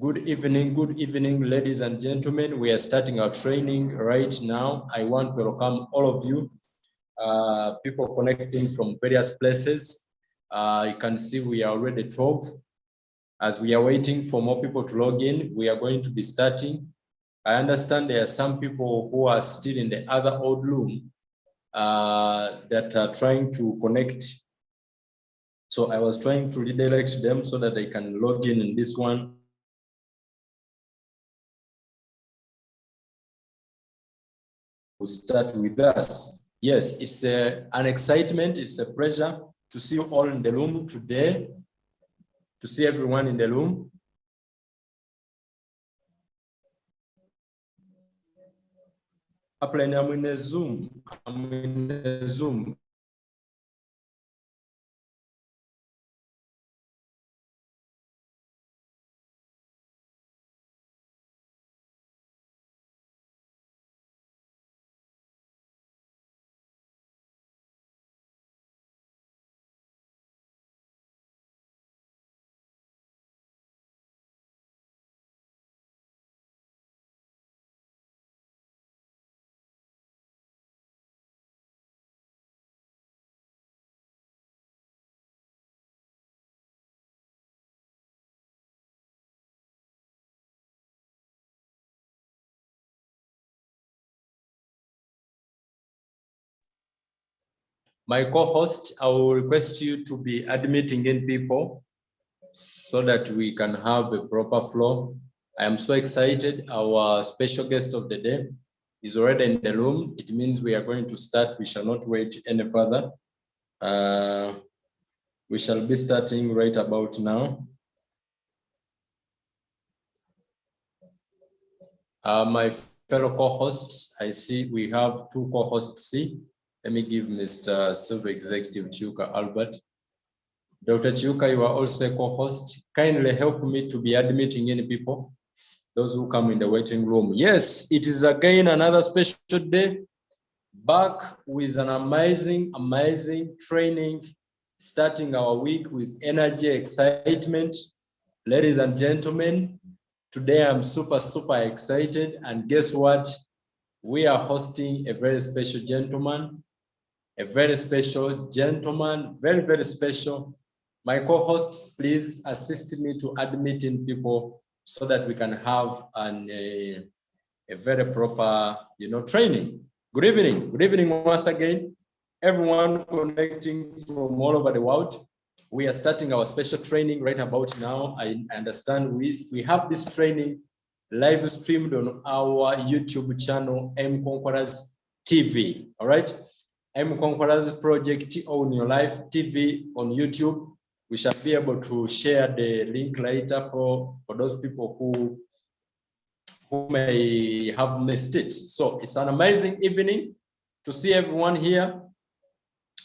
Good evening, ladies and gentlemen. We are starting our training right now. I want to welcome all of you, people connecting from various places. You can see we are already 12. As we are waiting for more people to log in, we are going to be starting. I understand there are some people who are still in the other old room that are trying to connect. So I was trying to redirect them so that they can log in this one. Start with us. Yes, it's an excitement, it's a pleasure to see you all in the room today, to see everyone in the room. I'm in a Zoom. My co-host, I will request you to be admitting in people so that we can have a proper flow. I am so excited. Our special guest of the day is already in the room. It means we are going to start. We shall not wait any further. We shall be starting right about now. My fellow co-hosts, I see we have two co-hosts. Let me give Mr. Silver Executive Chuka Albert. Dr. Chuka, you are also a co-host. Kindly help me to be admitting any people, those who come in the waiting room. Yes, it is again another special day, back with an amazing training, starting our week with energy, excitement. Ladies and gentlemen, today I'm super excited, and guess what? We are hosting a very special gentleman, very special. My co-hosts, please assist me to admitting people so that we can have a very proper, training. Good evening once again, everyone connecting from all over the world. We are starting our special training right about now. I understand we have this training live streamed on our YouTube channel, M Conquerors TV. All right, M Conquerors Project on Your Life TV on YouTube. We shall be able to share the link later for those people who may have missed it. So it's an amazing evening to see everyone here.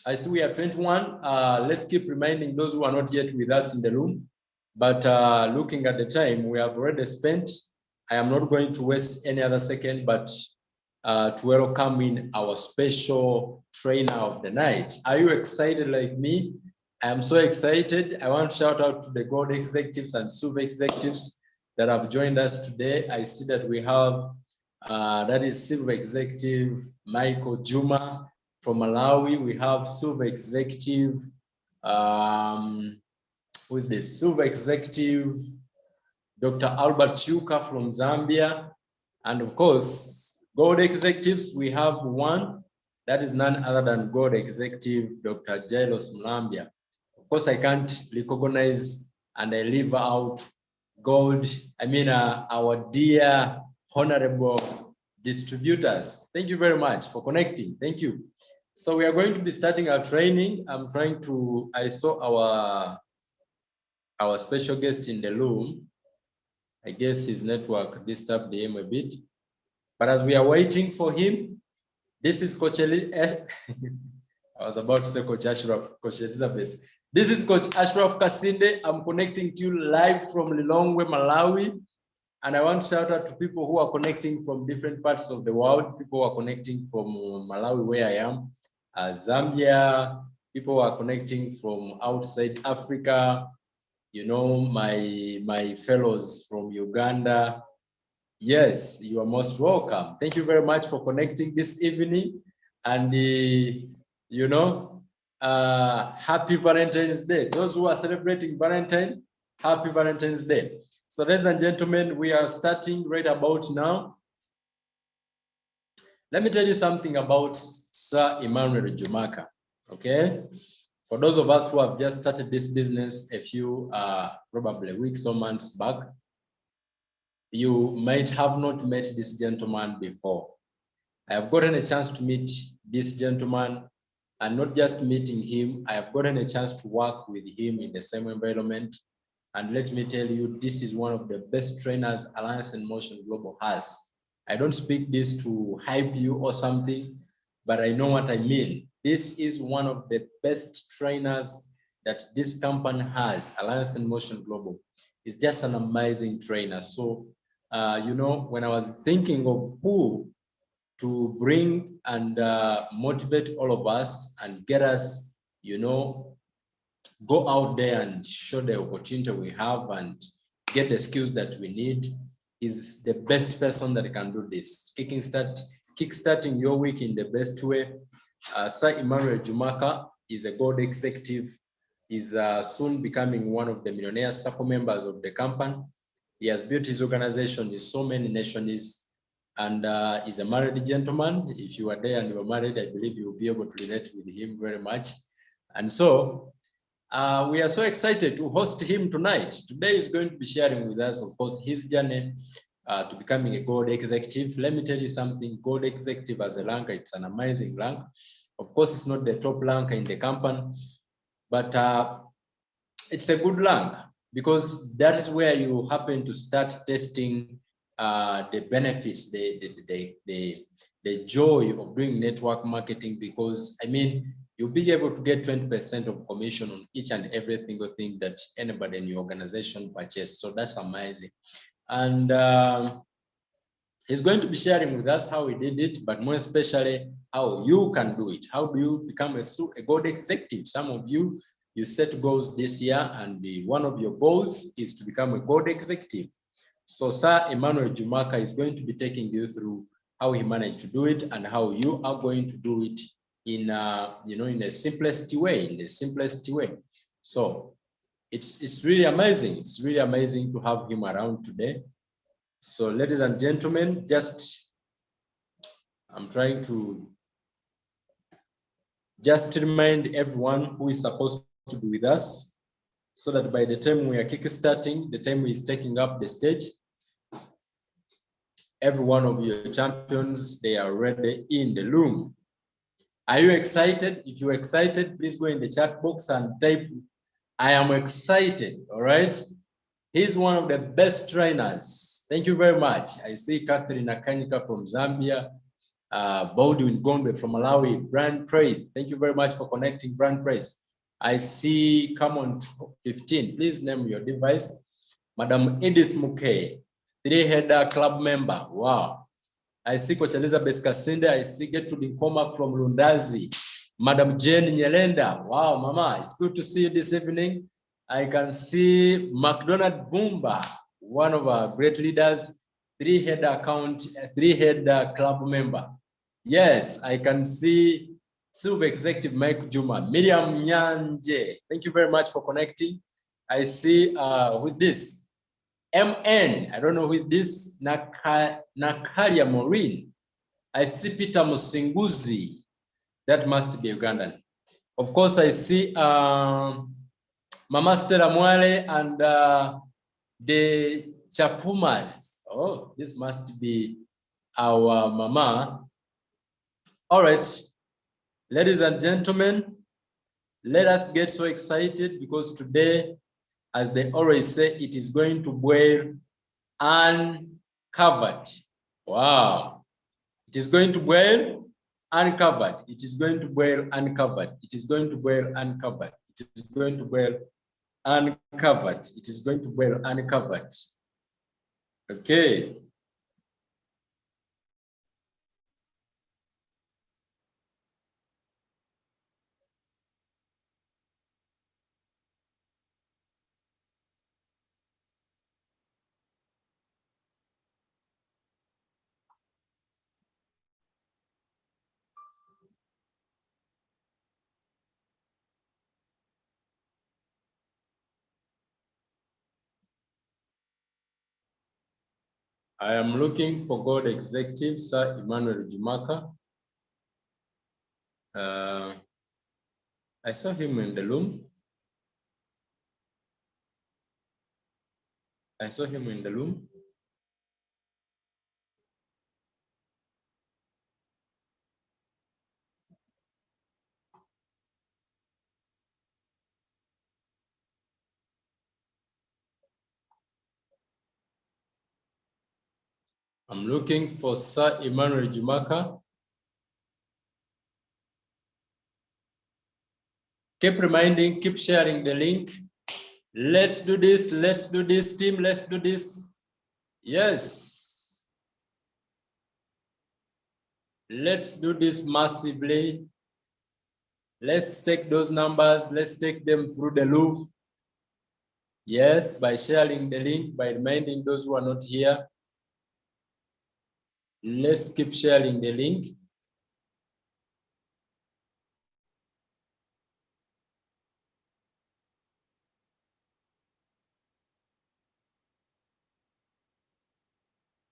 I see we are 21. Let's keep reminding those who are not yet with us in the room. But looking at the time, we have already spent. I am not going to waste any other second, but to welcome in our special trainer of the night. Are you excited like me? I am so excited. I want to shout out to the gold executives and super executives that have joined us today. I see that we have, that is silver executive Michael Juma from Malawi. We have silver executive, who is the silver executive, Dr. Albert Chuka from Zambia. And of course, gold executives, we have one that is none other than gold executive, Dr. Jailos Mlambia. Of course, I can't recognize and I leave out gold. Our dear honorable distributors. Thank you very much for connecting. Thank you. So we are going to be starting our training. I saw our special guest in the room. I guess his network disturbed him a bit. But as we are waiting for him, this is Coach I was about to say Coach Ashraf, Coach Elizabeth. This is Coach Ashraf Kasinde. I'm connecting to you live from Lilongwe, Malawi. And I want to shout out to people who are connecting from different parts of the world. People who are connecting from Malawi, where I am, Zambia. People who are connecting from outside Africa. you know, my fellows from Uganda. Yes, you are most welcome. Thank you very much for connecting this evening. And, you know, happy Valentine's Day. Those who are celebrating Valentine, happy Valentine's Day. So, ladies and gentlemen, we are starting right about now. Let me tell you something about Sir Emmanuel Jumaka, okay? For those of us who have just started this business a few, probably weeks or months back, you might have not met this gentleman before. I have gotten a chance to meet this gentleman, and not just meeting him, I have gotten a chance to work with him in the same environment. And let me tell you, this is one of the best trainers Alliance in Motion Global has. I don't speak this to hype you or something, but I know what I mean. This is one of the best trainers that this company has, Alliance in Motion Global. It's just an amazing trainer. So, you know, when I was thinking of who to bring and motivate all of us and get us, you know, go out there and show the opportunity we have and get the skills that we need, is the best person that can do this. Kickstarting your week in the best way. Sir Emmanuel Jumaka is a gold executive, is soon becoming one of the Millionaire Circle members of the company. He has built his organization in so many nations, and is a married gentleman. If you are there and you are married, I believe you will be able to relate with him very much. And so we are so excited to host him tonight. Today is going to be sharing with us, of course, his journey to becoming a gold executive. Let me tell you something, gold executive as a rank, it's an amazing rank. Of course, it's not the top rank in the company, but it's a good rank because that is where you happen to start testing the benefits, the joy of doing network marketing, because I mean, you'll be able to get 20% of commission on each and every single thing that anybody in your organization purchases. So that's amazing. And he's going to be sharing with us how he did it, but more especially how you can do it. How do you become a gold executive? Some of you, you set goals this year, and one of your goals is to become a gold executive. So Sir Emmanuel Jumaka is going to be taking you through how he managed to do it and how you are going to do it in you know, in the simplest way, So it's really amazing. It's really amazing to have him around today. So ladies and gentlemen, I'm trying to just remind everyone who is supposed to be with us, so that by the time we are kickstarting, the time is taking up the stage, every one of your champions, they are already in the room. Are you excited? If you're excited, please go in the chat box and type, I am excited, all right? He's one of the best trainers. Thank you very much. I see Catherine Akanyika from Zambia, Baudwin Gombe from Malawi, Brand Praise. Thank you very much for connecting, Brand Praise. I see, come on, 15, please name your device. Madam Edith Muke, 3-header club member, wow. I see Coach Elizabeth Kasinde, I see Gertrude Nkoma from Lundazi, Madam Jane Nyelenda, wow, Mama, it's good to see you this evening. I can see McDonald Bumba, one of our great leaders, 3-header club member. Yes, I can see Silver Executive Mike Juma, Miriam Nyanje. Thank you very much for connecting. I see who's this? MN, I don't know who is this, Nakalia Maureen. I see Peter Musinguzi, that must be Ugandan. Of course, I see Mama Stella Mwale and the Chapumas. Oh, this must be our Mama. All right, ladies and gentlemen, let us get so excited, because today, as they always say, it is going to boil uncovered. Wow. It is going to boil uncovered. It is going to boil uncovered. It is going to boil uncovered. It is going to boil uncovered. It is going to boil uncovered. Okay. I am looking for Gold Executive, Sir Emmanuel Jumaka. I saw him in the room. I saw him in the room. I'm looking for Sir Emmanuel Jumaka. Keep reminding, keep sharing the link. Let's do this, team, let's do this. Yes. Let's do this massively. Let's take those numbers, let's take them through the roof. Yes, by sharing the link, by reminding those who are not here. Let's keep sharing the link.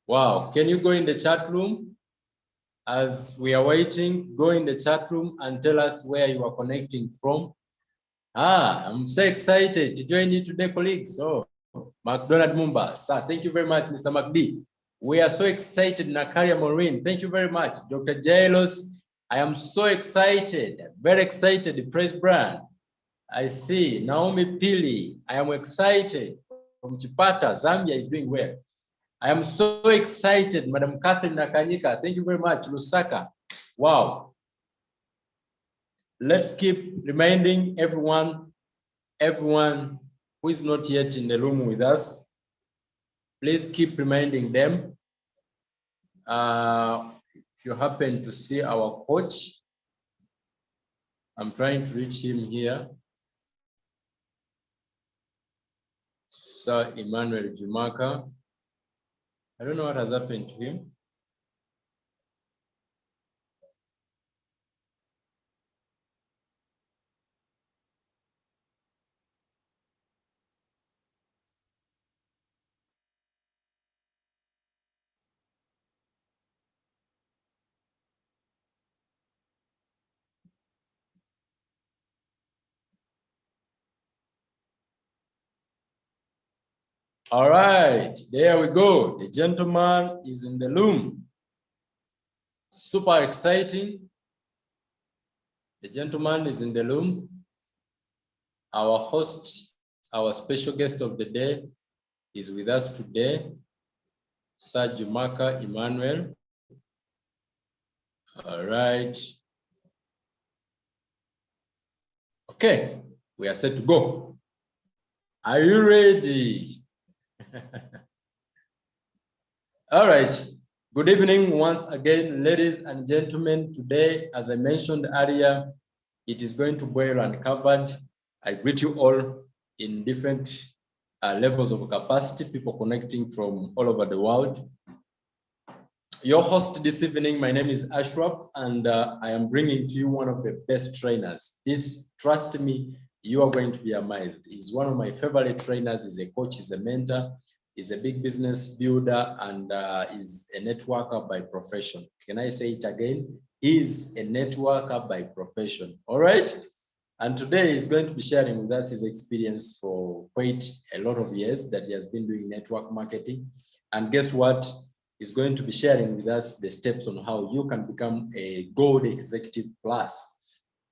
Wow, can you go in the chat room? As we are waiting, go in the chat room and tell us where you are connecting from. I'm so excited to join you today, colleagues. Oh, McDonald Mumba, sir, thank you very much, Mr. McD. We are so excited, Nakaria Maureen. Thank you very much, Dr. Jailos. I am so excited, very excited, Praise Brand. I see Naomi Pili. I am excited from Chipata, Zambia is doing well. I am so excited, Madam Catherine Nakanyika. Thank you very much, Lusaka. Wow. Let's keep reminding everyone who is not yet in the room with us, please keep reminding them. If you happen to see our coach, I'm trying to reach him here. Sir Emmanuel Jumaka. I don't know what has happened to him. All right, there we go. The gentleman is in the room. Super exciting. The gentleman is in the room. Our host, our special guest of the day is with us today, Sir Jumaka Emmanuel. All right. Okay, we are set to go. Are you ready? All right. Good evening once again, ladies and gentlemen. Today, as I mentioned earlier, it is going to boil uncovered. I greet you all in different levels of capacity, people connecting from all over the world. Your host this evening, my name is Ashraf, and I am bringing to you one of the best trainers. This, trust me, you are going to be amazed. He's one of my favorite trainers. He's a coach, he's a mentor, he's a big business builder, and is a networker by profession. Can I say it again? He's a networker by profession. All right? And today he's going to be sharing with us his experience for quite a lot of years that he has been doing network marketing. And guess what? He's going to be sharing with us the steps on how you can become a Gold Executive Plus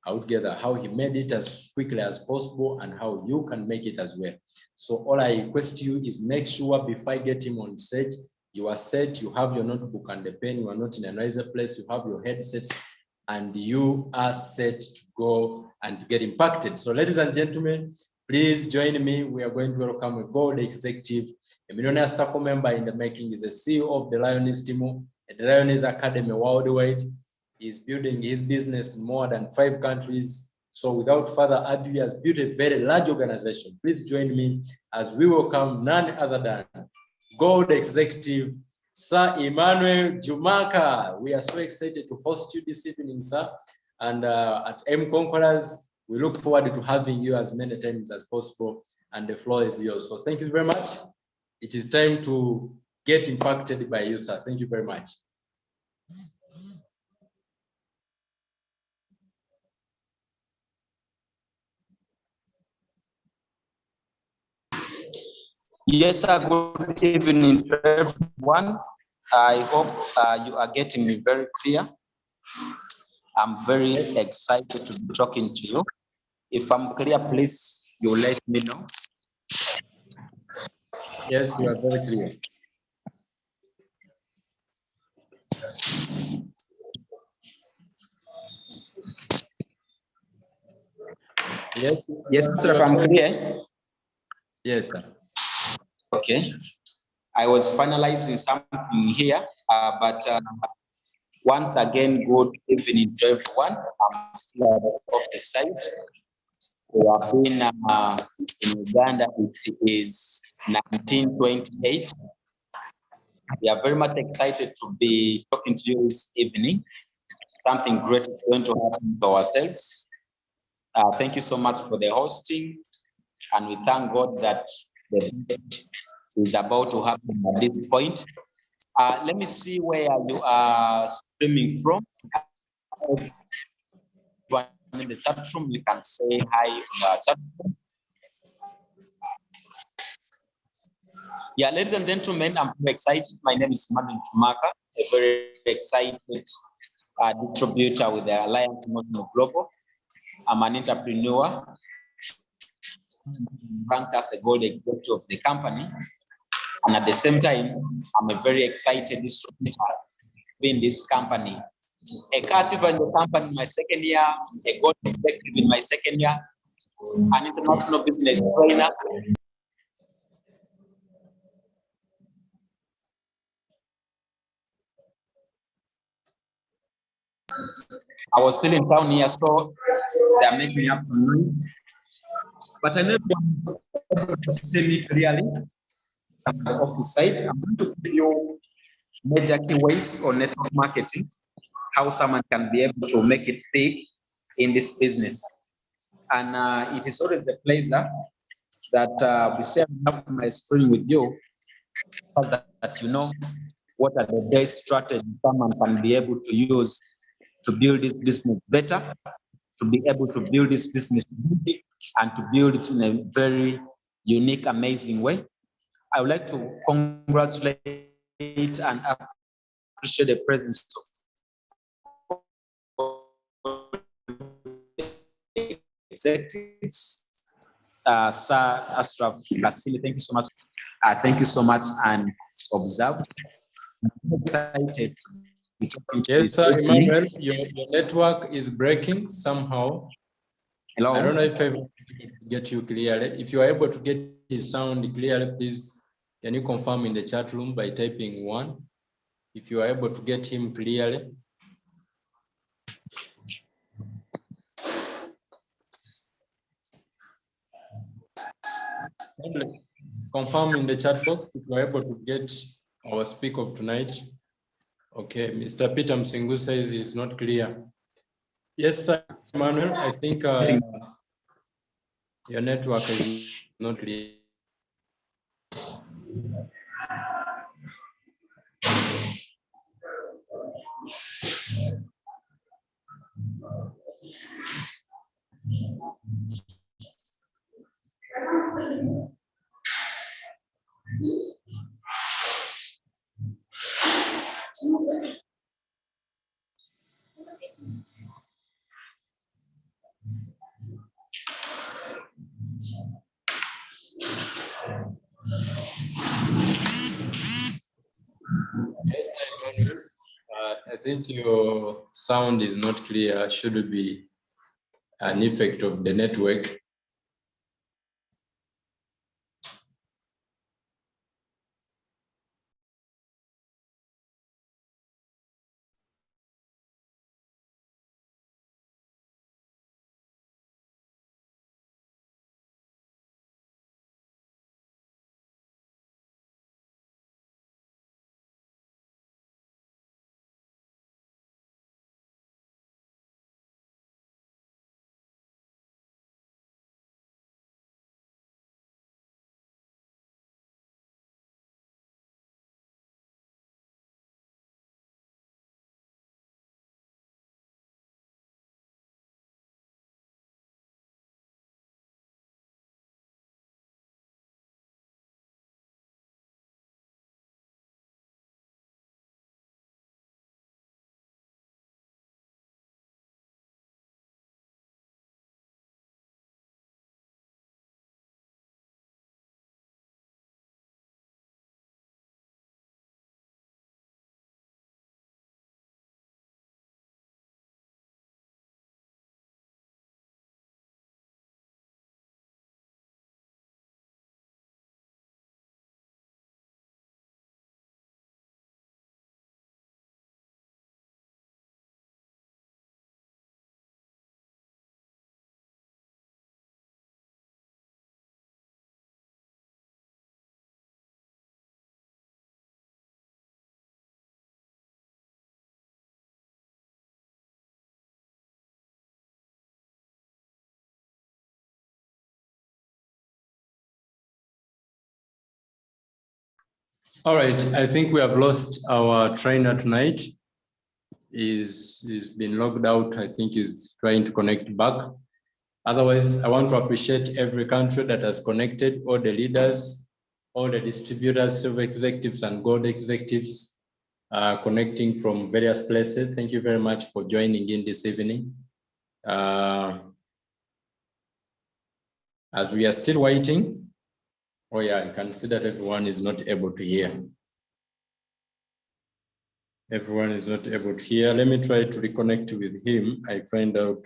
altogether, how he made it as quickly as possible and how you can make it as well. So all I request you is make sure before I get him on stage, you are set, you have your notebook and the pen, you are not in a noisy place, you have your headsets, and you are set to go and get impacted. So ladies and gentlemen, please join me. We are going to welcome a Gold Executive, a Millionaire Circle member in the making. Is a CEO of the Lioness Team, the Lioness Academy worldwide. He's building his business in more than 5 countries. So without further ado, he has built a very large organization. Please join me as we welcome none other than Gold Executive, Sir Emmanuel Jumaka. We are so excited to host you this evening, sir. And at M Conquerors, we look forward to having you as many times as possible, and the floor is yours. So thank you very much. It is time to get impacted by you, sir. Thank you very much. Yes, sir. Good evening to everyone. I hope you are getting me very clear. I'm very excited to be talking to you. If I'm clear, please, you let me know. Yes, you are very clear. Yes, Yes, sir, if I'm clear. Yes, sir. Okay. I was finalizing something here, but once again, good evening to everyone. I'm still at the office side. We have been in Uganda. It is 1928. We are very much excited to be talking to you this evening. Something great is going to happen to ourselves. Thank you so much for the hosting, and we thank God that the best is about to happen at this point. Let me see where you are streaming from. In the chat room, you can say hi in the chat room. Yeah, ladies and gentlemen, I'm very excited. My name is Madden Tumaka, a very excited distributor with the Alliance Motion Global. I'm an entrepreneur, ranked as a gold executive of the company. And at the same time, I'm a very excited distributor in this company. A cultivator in the company in my second year, a gold executive in my second year, an international business trainer. I was still in town here, so they are making up to me. But I never want to see me clearly on the office side. I'm going to give you major key ways on network marketing, how someone can be able to make it big in this business. And it is always a pleasure that we share my screen with you, so that you know what are the best strategies someone can be able to use to build this business better, to be able to build this business big, and to build it in a very unique, amazing way. I would like to congratulate and appreciate the presence of executives. Sir Ashraf Kasili, thank you so much. Thank you so much and observe. I'm excited to be talking to Yes, this sir, evening. Emmanuel, your network is breaking somehow. Hello. I don't know if I'm able to get you clearly. If you are able to get his sound clearly, please, can you confirm in the chat room by typing 1? If you are able to get him clearly. Confirm in the chat box if you are able to get our speaker of tonight. Okay, Mr. Peter Msingu says it's not clear. Yes, sir, Emmanuel, I think your network is not clear. Yes, Emmanuel, I think your sound is not clear. Should be an effect of the network. All right, I think we have lost our trainer tonight. He's been logged out. I think he's trying to connect back. Otherwise, I want to appreciate every country that has connected, all the leaders, all the distributors, silver executives, and gold executives connecting from various places. Thank you very much for joining in this evening. As we are still waiting, oh yeah, I can see that everyone is not able to hear. Everyone is not able to hear. Let me try to reconnect with him. I find out.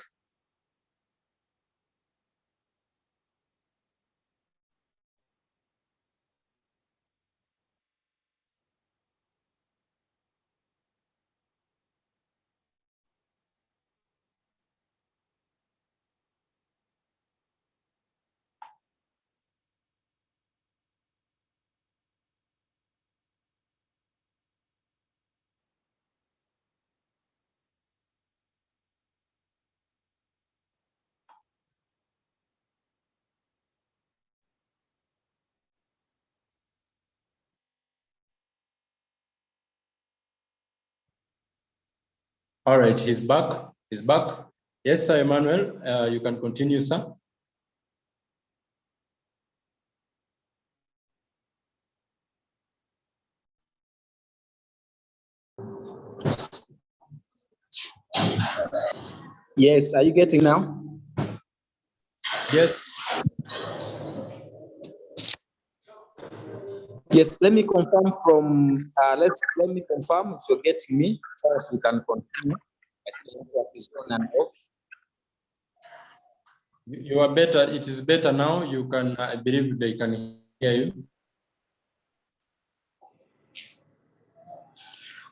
All right, he's back. He's back. Yes, sir, Emmanuel, you can continue, sir. Yes, are you getting now? Yes. Yes, let me confirm from, let me confirm if you're getting me so that we can continue. I see network is on and off. You are better. It is better now. You can, I believe they can hear you.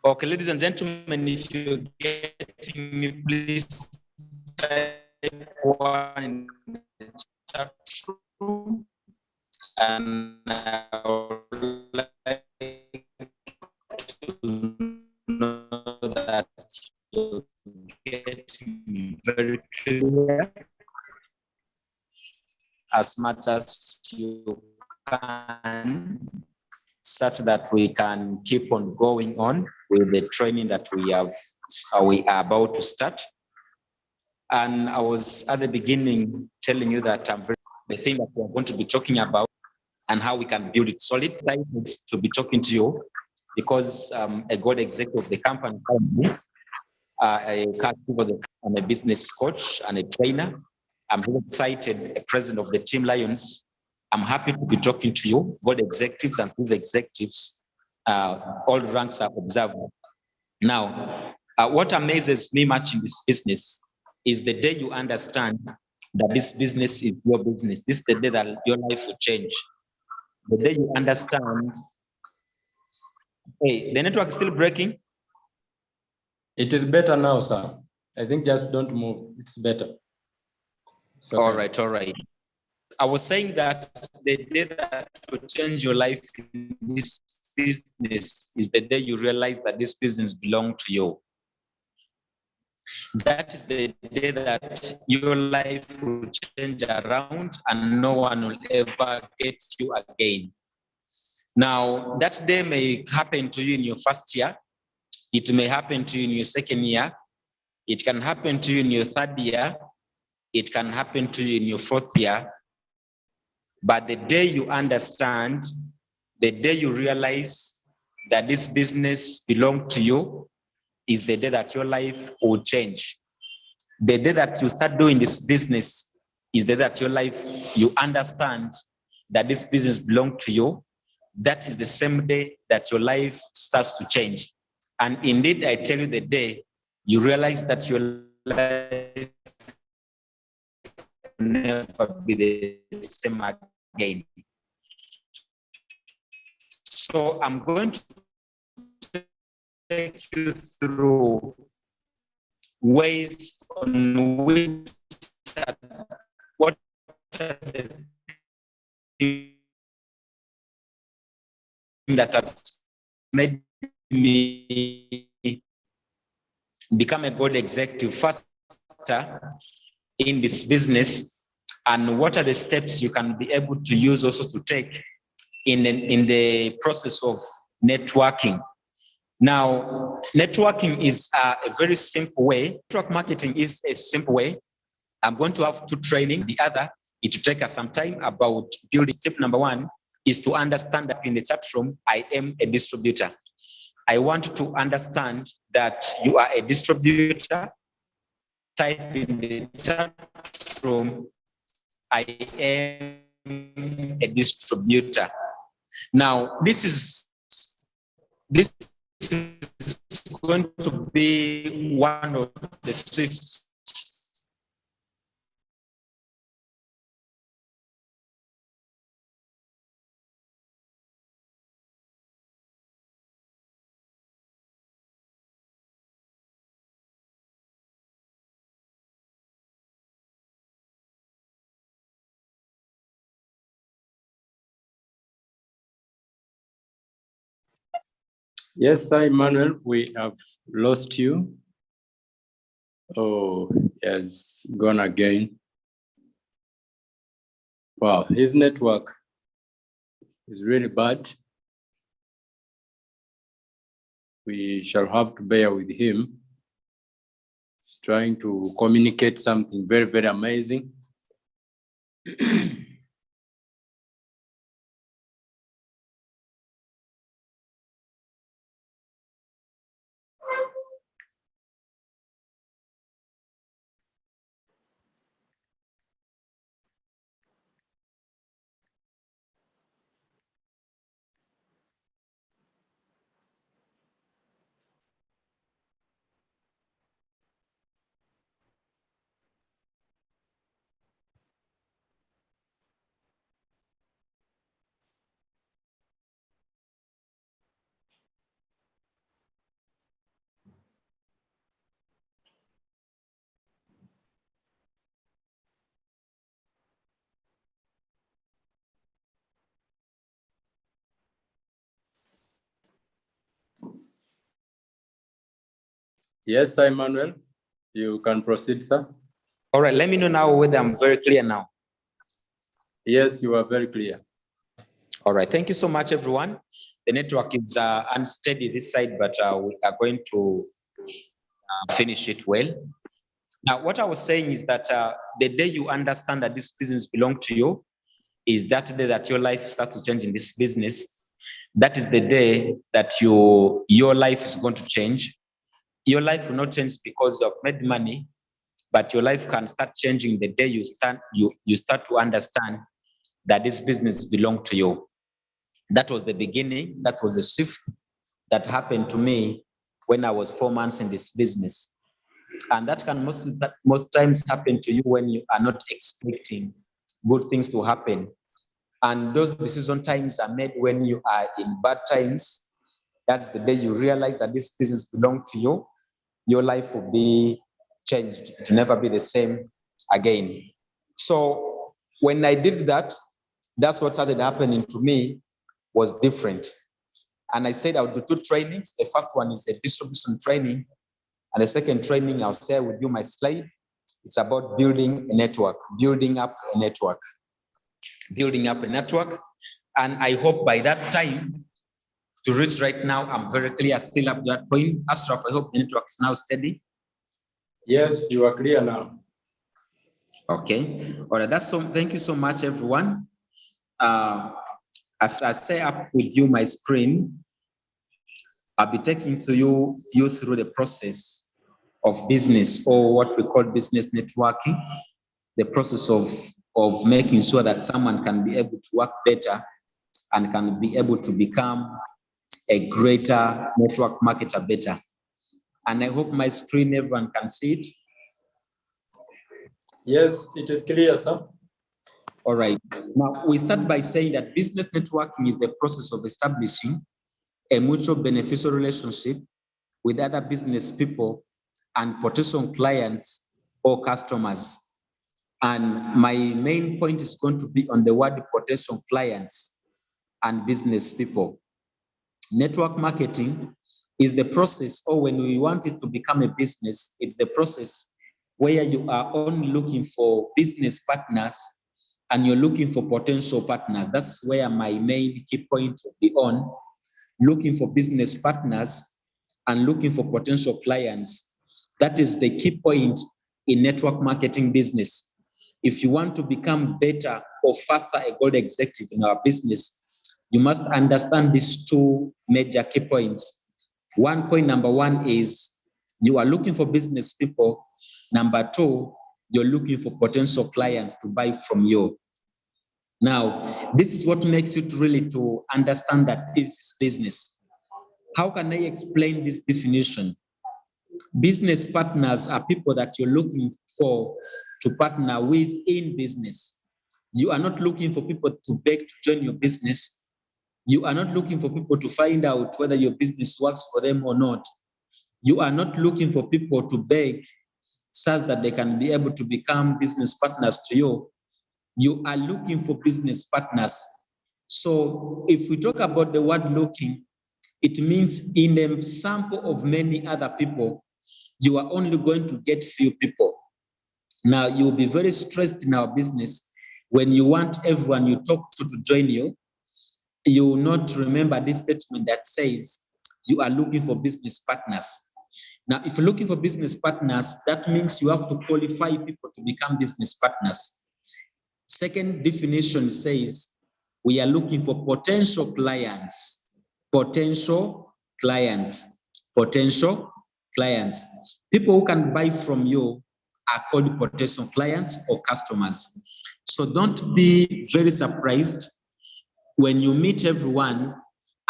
Okay, ladies and gentlemen, if you're getting me, please type one in the chat room, and I would like to know that you're getting me very clear as much as you can, such that we can keep on going on with the training that we are about to start. And I was at the beginning telling you that the thing that we're going to be talking about and how we can build it solid. To be talking to you because a gold executive of the company, I'm a business coach and a trainer. I'm very excited, a president of the Team Lions. I'm happy to be talking to you, board executives and field executives. All ranks are observed. Now, what amazes me much in this business is the day you understand that this business is your business. This is the day that your life will change. The day you understand. Hey, the network is still breaking. It is better now, sir. I think just don't move. It's better. So all right. I was saying that the day that will change your life in this business is the day you realize that this business belongs to you. That is the day that your life will change around and no one will ever get you again. Now, that day may happen to you in your first year. It may happen to you in your second year. It can happen to you in your third year. It can happen to you in your fourth year. But the day you understand, the day you realize that this business belongs to you is the day that your life will change. The day that you start doing this business is the day that your life, you understand that this business belongs to you. That is the same day that your life starts to change. And indeed, I tell you, the day you realize that your life will never be the same again. So I'm going to take you through ways on which what are the things that has made me become a gold executive faster in this business, and what are the steps you can be able to use also to take in the process of networking. Now, networking is a very simple way. Network marketing is a simple way. I'm going to have two training. The other, it will take us some time about building. Step number one is to understand that in the chat room, I am a distributor. I want to understand that you are a distributor. Type in the chat room, I am a distributor. Now, this is going to be one of the shifts. Yes, sir, Emmanuel, we have lost you. Oh, yes, gone again. Wow, his network is really bad. We shall have to bear with him. He's trying to communicate something very, very amazing. Yes, sir, Emmanuel, you can proceed, sir. All right, let me know now whether I'm very clear now. Yes, you are very clear. All right, thank you so much, everyone. The network is unsteady this side, but we are going to finish it well. Now, what I was saying is that the day you understand that this business belongs to you is that day that your life starts to change in this business. That is the day that your life is going to change. Your life will not change because you have made money, but your life can start changing the day you start to understand that this business belongs to you. That was the beginning. That was a shift that happened to me when I was 4 months in this business. And that can most times happen to you when you are not expecting good things to happen. And those decision times are made when you are in bad times. That's the day you realize that this business belongs to you. Your life will be changed. It will never be the same again. So when I did that, that's what started happening to me was different. And I said I'll do two trainings. The first one is a distribution training. And the second training I'll share with you my slide. It's about building a network, building up a network. And I hope by that time, to reach right now, I'm very clear, still up to that point. Ashraf, I hope the network is now steady. Yes, you are clear now. Okay. All right. Thank you so much, everyone. As I set up with you my screen, I'll be taking you through the process of business, or what we call business networking, the process of making sure that someone can be able to work better and can be able to become a greater network marketer better. And I hope my screen, everyone can see it. Yes, it is clear, sir. All right. Now, we start by saying that business networking is the process of establishing a mutual beneficial relationship with other business people and potential clients or customers. And my main point is going to be on the word potential clients and business people. Network marketing is the process, or when we want it to become a business, it's the process where you are only looking for business partners and you're looking for potential partners. That's where my main key point will be on. looking for business partners, and looking for potential clients. That is the key point in network marketing business. If you want to become better or faster a gold executive in our business, you must understand these two major key points. Number one is you are looking for business people. Number two, you're looking for potential clients to buy from you. Now, this is what makes it really to understand that this is business. How can I explain this definition? Business partners are people that you're looking for to partner with in business. You are not looking for people to beg to join your business. You are not looking for people to find out whether your business works for them or not. You are not looking for people to beg such that they can be able to become business partners to you. You are looking for business partners. So if we talk about the word looking, it means in a sample of many other people, you are only going to get few people. Now, you'll be very stressed in our business when you want everyone you talk to join you. You will not remember this statement that says you are looking for business partners. Now, if you're looking for business partners, that means you have to qualify people to become business partners. Second definition says we are looking for potential clients. Potential clients. Potential clients. People who can buy from you are called potential clients or customers. So don't be very surprised when you meet everyone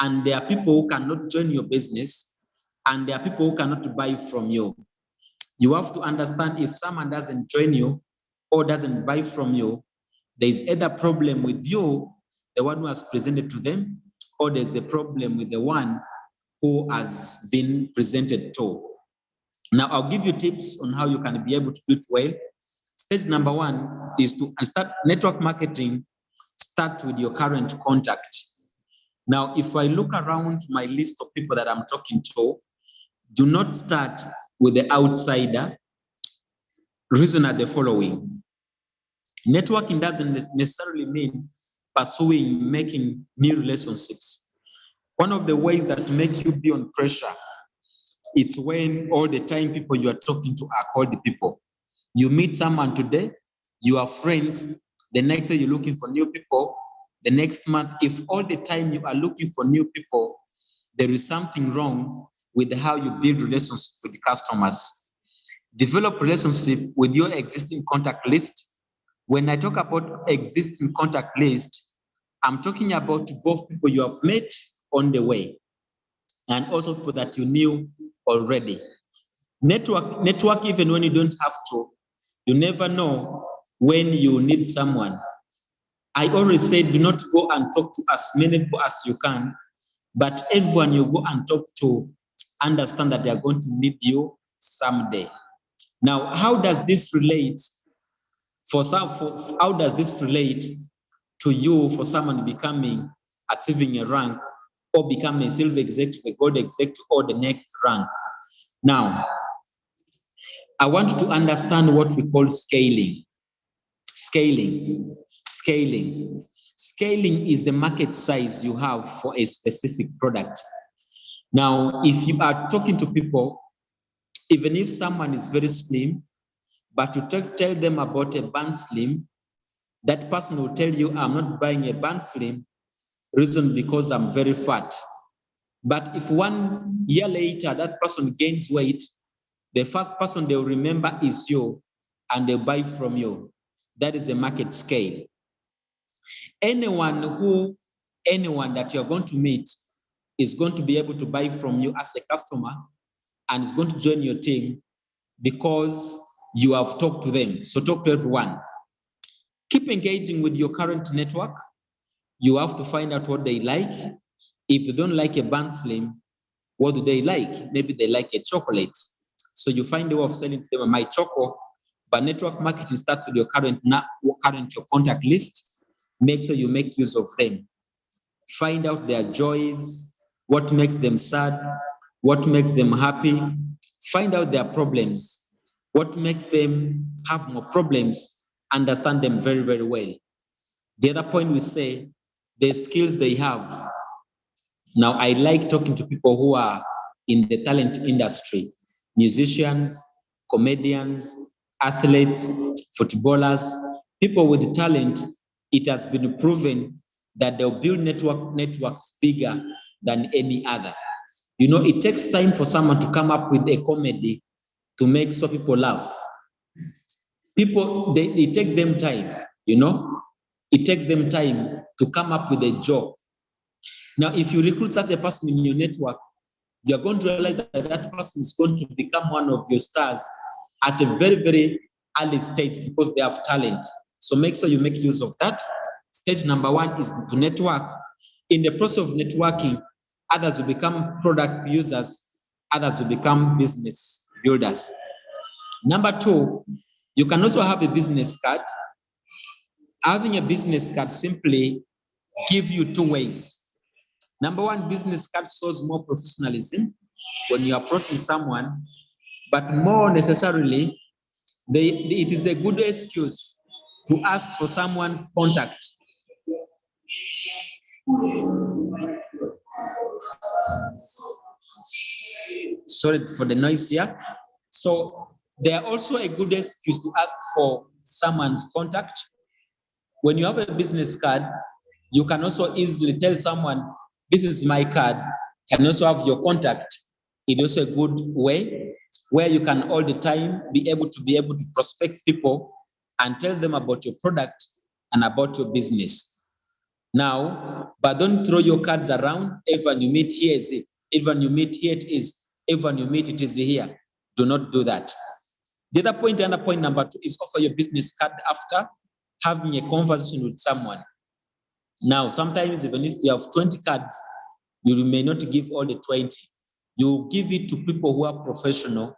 and there are people who cannot join your business and there are people who cannot buy from you. You have to understand if someone doesn't join you or doesn't buy from you, there's either a problem with you, the one who has presented to them, or there's a problem with the one who has been presented to. Now, I'll give you tips on how you can be able to do it well. Stage number one is to start network marketing. Start with your current contact. Now, if I look around my list of people that I'm talking to, do not start with the outsider. Reason are the following. Networking doesn't necessarily mean making new relationships. One of the ways that make you be on pressure, it's when all the time people you are talking to are called people. You meet someone today, you are friends, the next day you're looking for new people, the next month, if all the time you are looking for new people, there is something wrong with how you build relationships with the customers. Develop relationship with your existing contact list. When I talk about existing contact list, I'm talking about both people you have met on the way and also people that you knew already. Network even when you don't have to. You never know when you need someone. I always say do not go and talk to as many people as you can, but everyone you go and talk to, understand that they are going to need you someday. Now, how does this relate how does this relate to you for someone achieving a rank or becoming a silver executive, a gold executive, or the next rank? Now, I want you to understand what we call scaling. Scaling is the market size you have for a specific product. Now, if you are talking to people, even if someone is very slim, but to tell them about a band slim, that person will tell you, I'm not buying a band slim, reason because I'm very fat. But if 1 year later, that person gains weight, the first person they'll remember is you, and they'll buy from you. That is a market scale. Anyone that you're going to meet is going to be able to buy from you as a customer and is going to join your team because you have talked to them. So talk to everyone. Keep engaging with your current network. You have to find out what they like. If they don't like a band slim, what do they like? Maybe they like a chocolate. So you find a way of selling to them my choco. But network marketing starts with your current contact list. Make sure you make use of them. Find out their joys, what makes them sad, what makes them happy. Find out their problems, what makes them have more problems. Understand them very, very well. The other point we say, the skills they have. Now, I like talking to people who are in the talent industry, musicians, comedians, athletes, footballers, people with talent. It has been proven that they'll build networks bigger than any other. You know, it takes time for someone to come up with a comedy to make so people laugh. People, they take them time, you know, it takes them time to come up with a joke. Now, if you recruit such a person in your network, you're going to realize that that person is going to become one of your stars at a very, very early stage because they have talent. So make sure you make use of that. Stage number one is to network. In the process of networking, others will become product users, others will become business builders. Number two, you can also have a business card. Having a business card simply gives you two ways. Number one, business card shows more professionalism when you're approaching someone, but more necessarily, it is a good excuse to ask for someone's contact. Sorry for the noise here. So they are also a good excuse to ask for someone's contact. When you have a business card, you can also easily tell someone, this is my card. Can you also have your contact? It is also a good way where you can all the time be able to prospect people and tell them about your product and about your business. Now, but don't throw your cards around. Everyone you meet here is it. Everyone you meet here it is. Everyone you meet it is here. Do not do that. The other point, number two, is offer your business card after having a conversation with someone. Now, sometimes even if you have 20 cards, you may not give all the 20. You give it to people who are professional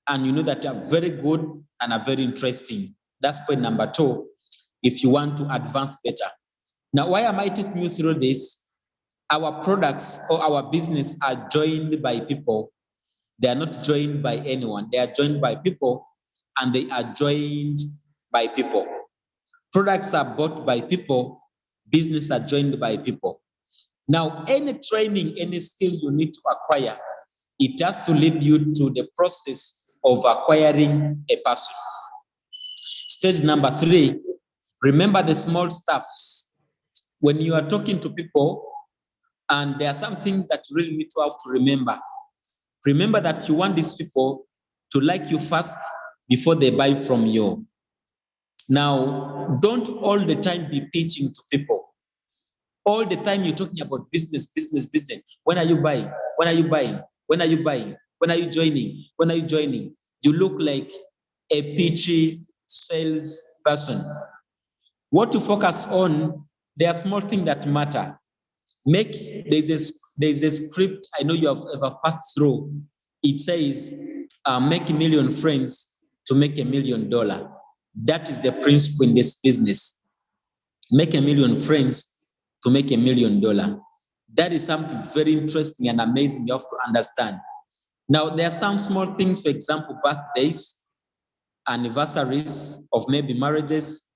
and you know that are very good and are very interesting. That's point number two, if you want to advance better. Now, why am I taking you through this? Our products or our business are joined by people. They are not joined by anyone. They are joined by people and they are joined by people. Products are bought by people. Business are joined by people. Now, any training, any skill you need to acquire, it has to lead you to the process of acquiring a person. Stage number three, remember the small stuffs. When you are talking to people, and there are some things that you really need to have to remember. Remember that you want these people to like you first before they buy from you. Now, don't all the time be pitching to people. All the time you're talking about business. When are you buying? When are you buying? When are you buying? When are you joining? When are you joining? You look like a pitchy sales person. What to focus on, there are small things that matter. There's a script I know you have ever passed through. It says, make $1 million friends to make $1 million. That is the principle in this business. Make $1 million friends to make $1 million. That is something very interesting and amazing you have to understand. Now, there are some small things, for example, birthdays, anniversaries of maybe marriages.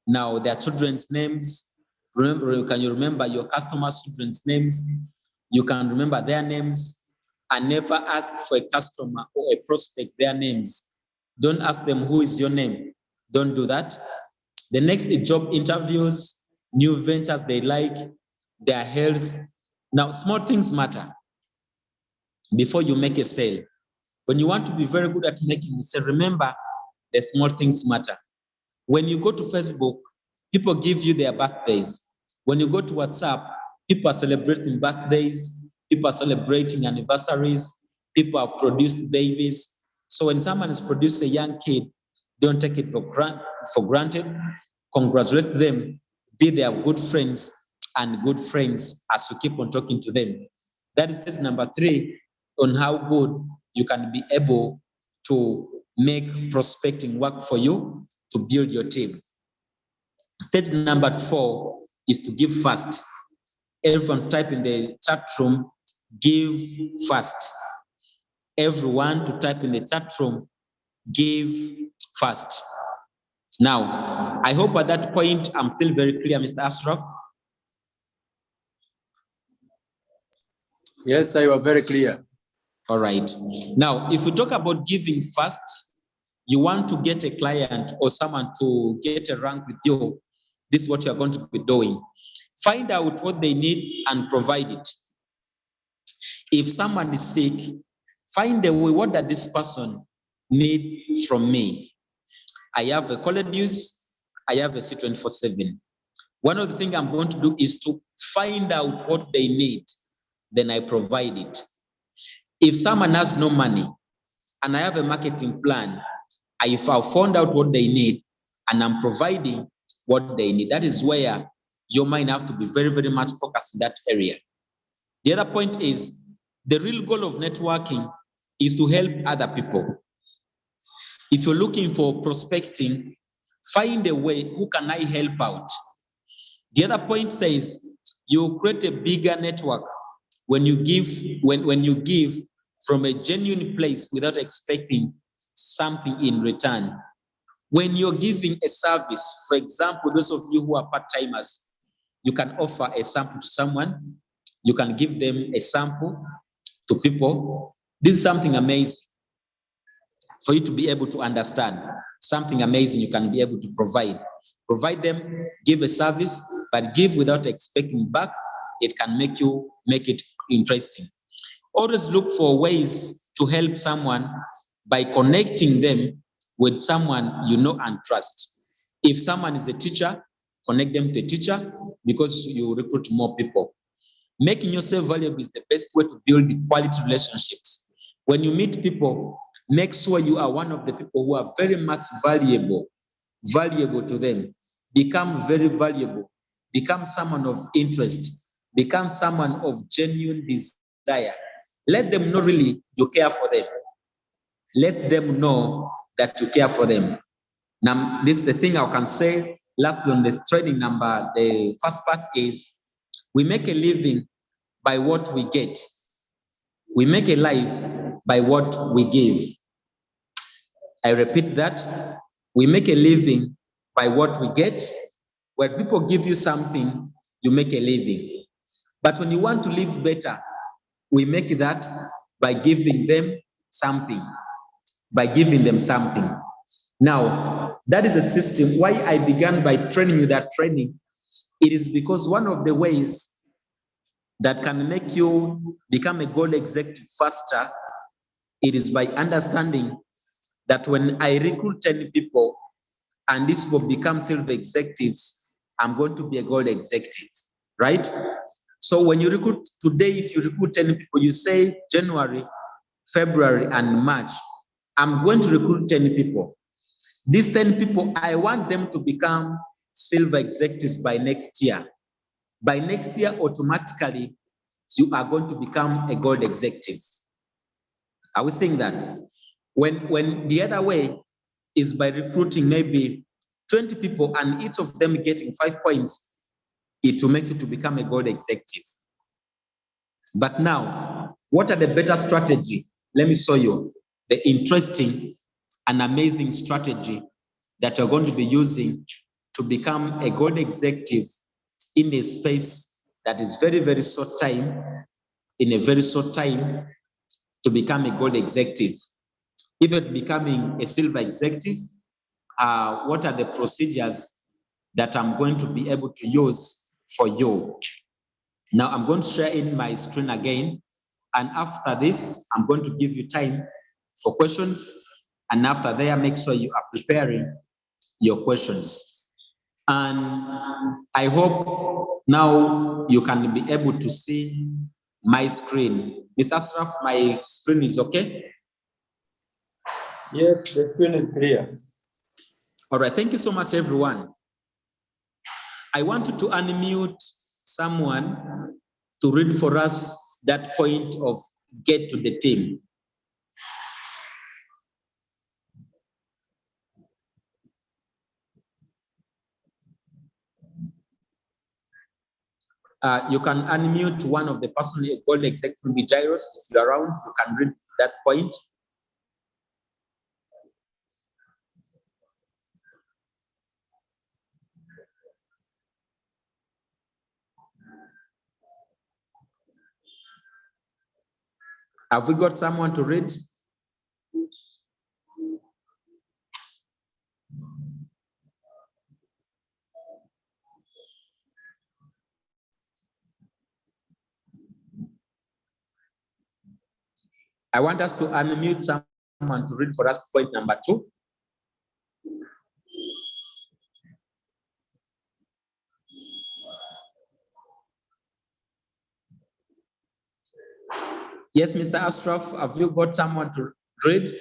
Now, their children's names. Can you remember your customers' children's names? You can remember their names and never ask for a customer or a prospect their names. Don't ask them who is your name. Don't do that. The next is job interviews, new ventures they like, their health. Now, small things matter before you make a sale. When you want to be very good at making a sale, remember the small things matter. When you go to Facebook, people give you their birthdays. When you go to WhatsApp, people are celebrating birthdays, people are celebrating anniversaries, people have produced babies. So when someone has produced a young kid, don't take it for granted. Congratulate them, be their good friends and good friends as you keep on talking to them. That is stage number three on how good you can be able to make prospecting work for you to build your team. Stage number four is to give fast. Everyone type in the chat room, give fast. Everyone to type in the chat room, give fast. Now, I hope at that point I'm still very clear, Mr. Ashraf. Yes, sir, you are very clear. All right. Now, if we talk about giving first, you want to get a client or someone to get a rank with you, this is what you are going to be doing. Find out what they need and provide it. If someone is sick, find a way, what does this person need from me? I have a call news, I have a C24/7. One of the things I'm going to do is to find out what they need, then I provide it. If someone has no money and I have a marketing plan, I've found out what they need and I'm providing what they need. That is where your mind have to be very, very much focused in that area. The other point is the real goal of networking is to help other people. If you're looking for prospecting, find a way, who can I help out? The other point says you create a bigger network when you give, when you give from a genuine place without expecting something in return. When you're giving a service, for example, those of you who are part-timers, you can offer a sample to someone, you can give them a sample to people. This is something amazing for you to be able to understand, something amazing you can be able to provide. Provide them, give a service, but give without expecting back. It can make it interesting. Always look for ways to help someone by connecting them with someone you know and trust. If someone is a teacher, connect them to a teacher because you recruit more people. Making yourself valuable is the best way to build quality relationships. When you meet people, make sure you are one of the people who are very much valuable to them. Become very valuable. Become someone of interest. Become someone of genuine desire. Let them know really you care for them. Let them know that you care for them. Now, this is the thing I can say. Lastly, on this training number, the first part is we make a living by what we get. We make a life by what we give. I repeat that. We make a living by what we get. When people give you something, you make a living. But when you want to live better, we make that by giving them something. By giving them something. Now, that is a system. Why I began by training you that training, it is because one of the ways that can make you become a goal executive faster, it is by understanding that when I recruit 10 people and these will become silver executives, I'm going to be a gold executive, right? So when you recruit today, if you recruit 10 people, you say January, February, and March, I'm going to recruit 10 people. These 10 people, I want them to become silver executives by next year. By next year, automatically, you are going to become a gold executive. Are we saying that? When the other way is by recruiting maybe 20 people and each of them getting 5 points, it will make you to become a gold executive. But now, what are the better strategy? Let me show you the interesting and amazing strategy that you're going to be using to become a gold executive in a space that is very, very short time, in a very short time to become a gold executive. Even becoming a silver executive, what are the procedures that I'm going to be able to use for you? Now I'm going to share in my screen again. And after this, I'm going to give you time for questions. And after there, make sure you are preparing your questions. And I hope now you can be able to see my screen. Mr. Asraf, my screen is okay? Yes, the screen is clear. All right, thank you so much, everyone. I want you to unmute someone to read for us that point of get to the team. You can unmute one of the person, gold executive Jairus. If you're around, you can read that point. Have we got someone to read? I want us to unmute someone to read for us point number 2. Yes, Mr. Ashraf, have you got someone to read?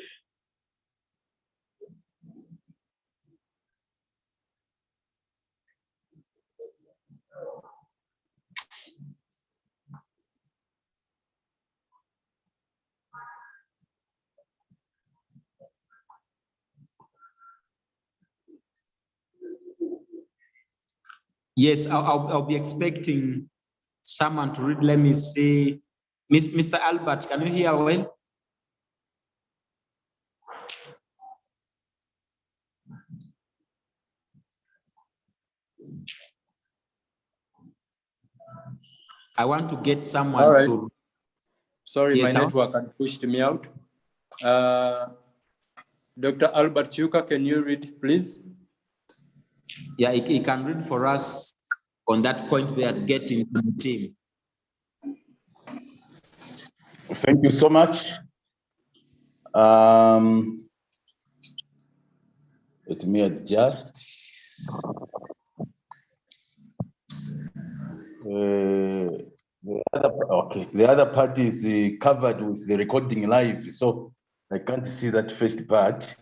Yes, I'll be expecting someone to read. Let me see. Mr. Albert, can you hear well? I want to get someone to. Sorry, Yes, my network had pushed me out. Dr. Albert Chuka, can you read, please? Yeah, he can read for us on that point we are getting to the team. Thank you so much. Let me adjust. The other part is covered with the recording live, so I can't see that first part.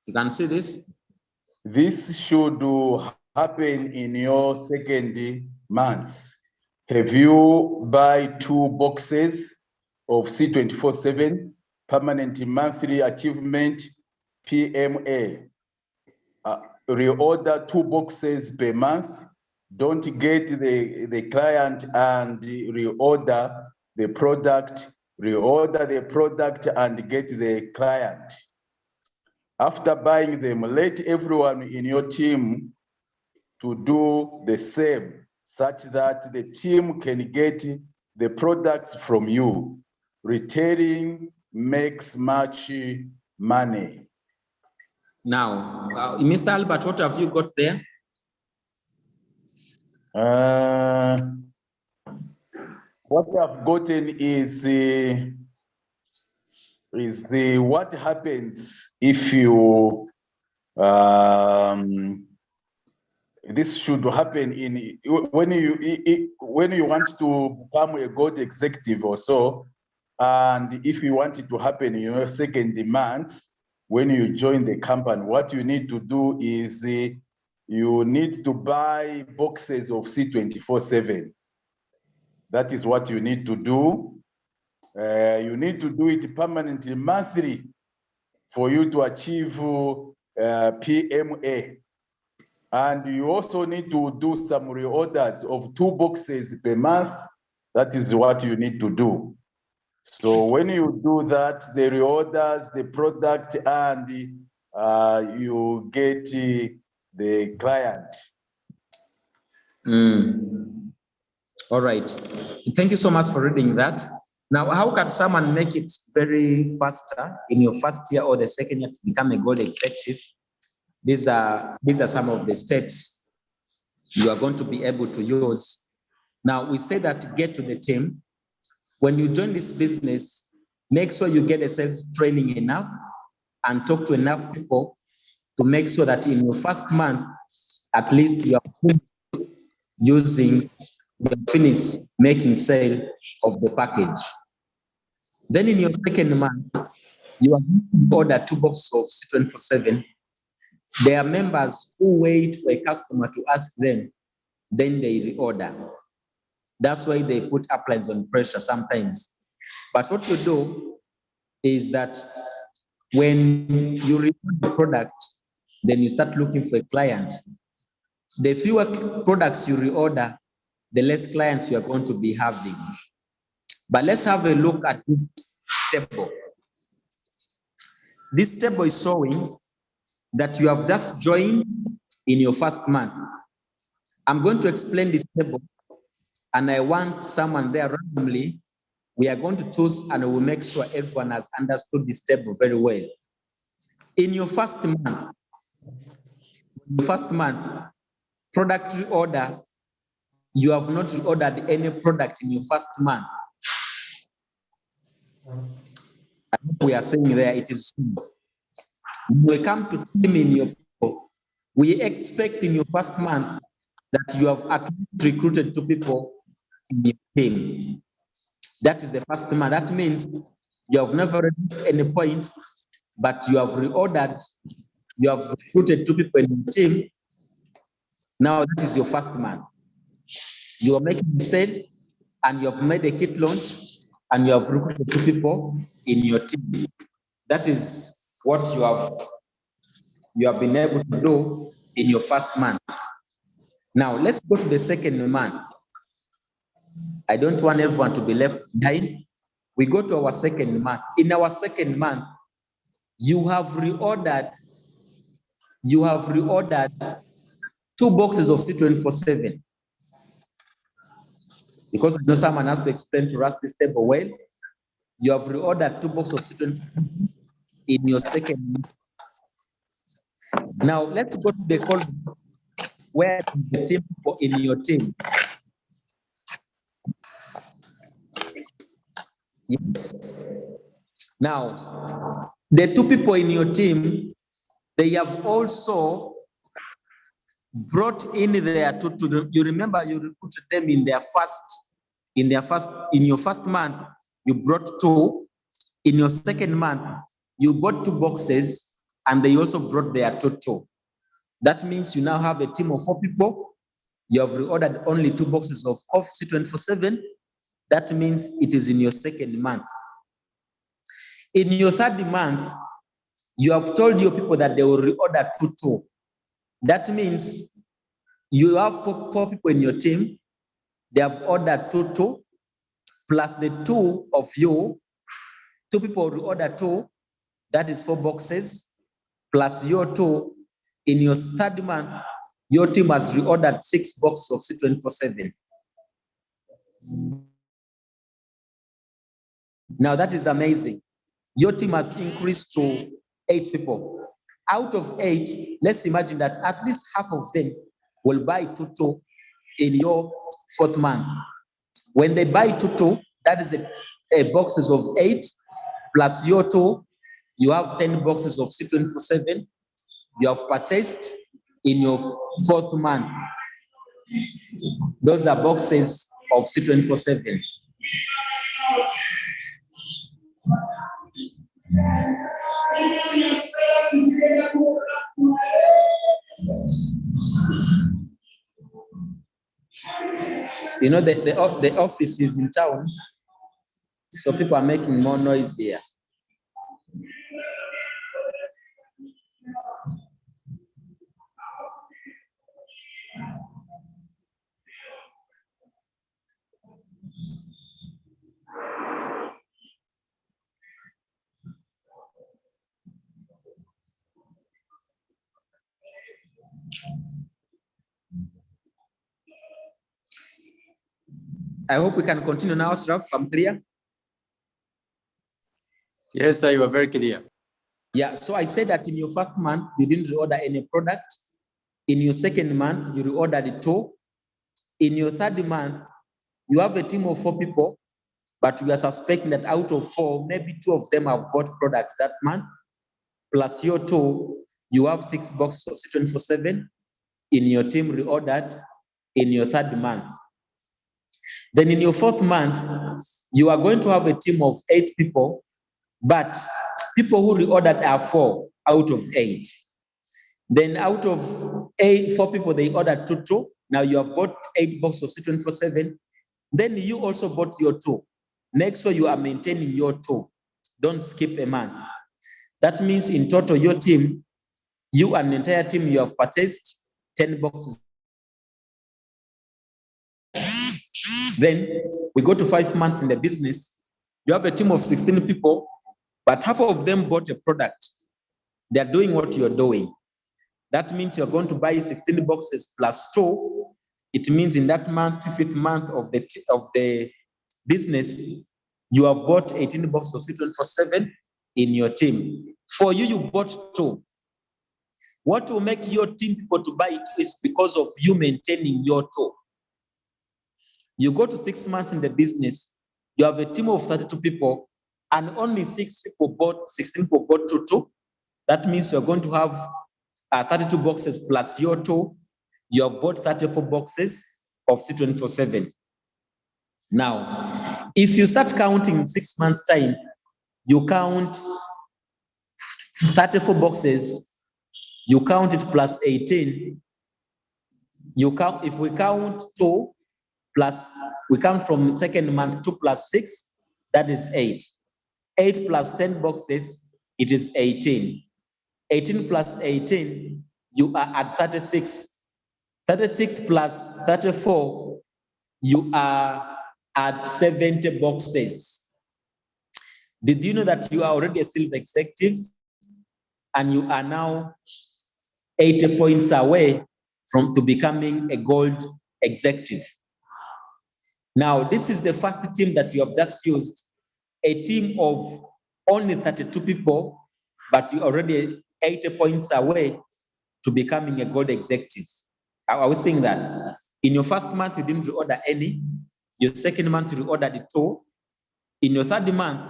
You can see this? This should happen in your second month. Have you buy 2 boxes of C24/7 permanent monthly achievement PMA? Reorder 2 boxes per month. Don't get the client and reorder the product. Reorder the product and get the client. After buying them, let everyone in your team to do the same, such that the team can get the products from you. Retailing makes much money. Now, Mr. Albert, what have you got there? What I've gotten is what happens if you this should happen when you want to become a gold executive or so, and if you want it to happen in your second month when you join the company, what you need to do is you need to buy boxes of C24/7. That is what you need to do. You need to do it permanently, monthly, for you to achieve PMA. And you also need to do some reorders of 2 boxes per month. That is what you need to do. So when you do that, the reorders, the product, and you get the client. All right. Thank you so much for reading that. Now, how can someone make it very faster in your first year or the second year to become a gold executive? These are some of the steps you are going to be able to use. Now, we say that get to the team. When you join this business, make sure you get a sales training enough and talk to enough people to make sure that in your first month, at least you are using the finished making sale of the package. Then in your second month, you are going to order 2 boxes of C24/7. There are members who wait for a customer to ask them, then they reorder. That's why they put uplines on pressure sometimes. But what you do is that when you reorder the product, then you start looking for a client. The fewer products you reorder, the less clients you are going to be having. But let's have a look at this table. This table is showing that you have just joined in your first month. I'm going to explain this table, and I want someone there randomly We are going to choose and we'll make sure everyone has understood this table very well. In your first month, product reorder, you have not reordered any product in your first month. We are saying there it is soon. When we come to team in your people, we expect in your first month that you have at least recruited 2 people in your team. That is the first month. That means you have never reached any point, but you have reordered, you have recruited 2 people in your team. Now that is your first month. You are making a sale and you have made a kit launch and you have recruited 2 people in your team. That is what you have been able to do in your first month. Now let's go to the second month. I don't want everyone to be left behind. We go to our second month. In our second month, you have reordered 2 boxes of C24/7. Because I know someone has to explain to us this table well. You have reordered 2 boxes of C24/7 in your second month. Now let's go to the column where the team people in your team. Yes. Now, the 2 people in your team, they have also brought in their 2. You remember you recruited them in your first month, you brought 2. In your second month, you bought 2 boxes and they also brought their 2. That means you now have a team of 4 people. You have reordered only 2 boxes of C24/7. That means it is in your second month. In your third month, you have told your people that they will reorder 2. That means you have 4 people in your team. They have ordered 2 plus the 2 of you. 2 people reorder 2. That is 4 boxes plus your 2. In your third month, your team has reordered 6 boxes of C24/7. Now that is amazing. Your team has increased to 8 people. Out of 8, let's imagine that at least half of them will buy 2 in your fourth month. When they buy 2, that is a boxes of 8 plus your 2, you have 10 boxes of C24/7. You have purchased in your fourth month. Those are boxes of C24/7. You know, the office is in town, so people are making more noise here. I hope we can continue now, Sraf. I'm clear? Yes, sir, you are very clear. Yeah, so I said that in your first month, you didn't reorder any product. In your second month, you reordered 2. In your third month, you have a team of 4 people, but we are suspecting that out of 4, maybe 2 of them have bought products that month. Plus your 2, you have 6 boxes of C24/7 in your team reordered in your third month. Then in your fourth month, you are going to have a team of 8 people, but people who reordered are 4 out of 8. Then out of 4 people, they ordered 2. Now you have bought 8 boxes of C24/7. Then you also bought your 2. Make sure you are maintaining your 2. Don't skip a month. That means in total, your team, you and the entire team, you have purchased 10 boxes. Then we go to 5 months in the business. You have a team of 16 people, but half of them bought a product. They are doing what you're doing. That means you're going to buy 16 boxes plus 2. It means in that month, 5th month of the business, You have bought 18 boxes of C24/7 in your team. For you, you bought 2. What will make your team people to buy it is because of you maintaining your 2. You go to 6 months in the business, you have a team of 32 people, and only 16 people bought 2. That means you're going to have 32 boxes plus your 2. You have bought 34 boxes of C24/7. Now, if you start counting in 6 months' time, you count 34 boxes, you count it plus 18. You count, if we count 2 plus, we count from second month, 2 plus 6, that is 8. 8 plus 10 boxes, it is 18. 18 plus 18, you are at 36. 36 plus 34, you are at 70 boxes. Did you know that you are already a silver executive and you are now 80 points away from to becoming a gold executive? Now, this is the first team that you have just used, a team of only 32 people, but you're already 80 points away to becoming a gold executive. I was saying that in your first month, you didn't reorder any. Your second month, you reordered 2. In your third month,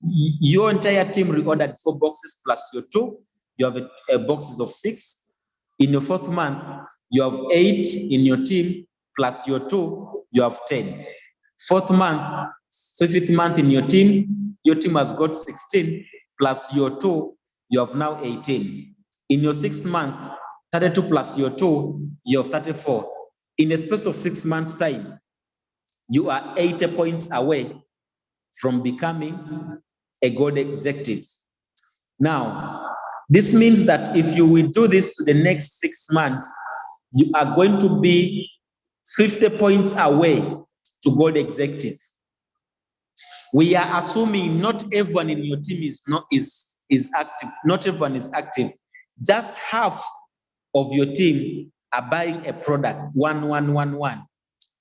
your entire team reordered 4 boxes plus your 2. You have a boxes of 6. In your fourth month, you have 8 in your team plus your 2, you have 10. Fourth month, so fifth month in your team has got 16 plus your 2, you have now 18. In your 6th month, 32 plus your 2, you have 34. In the space of 6 months' time, you are 80 points away from becoming a gold executive. Now, this means that if you will do this to the next 6 months, you are going to be 50 points away to gold executive. We are assuming not everyone in your team is active. Not everyone is active. Just half of your team are buying a product, one.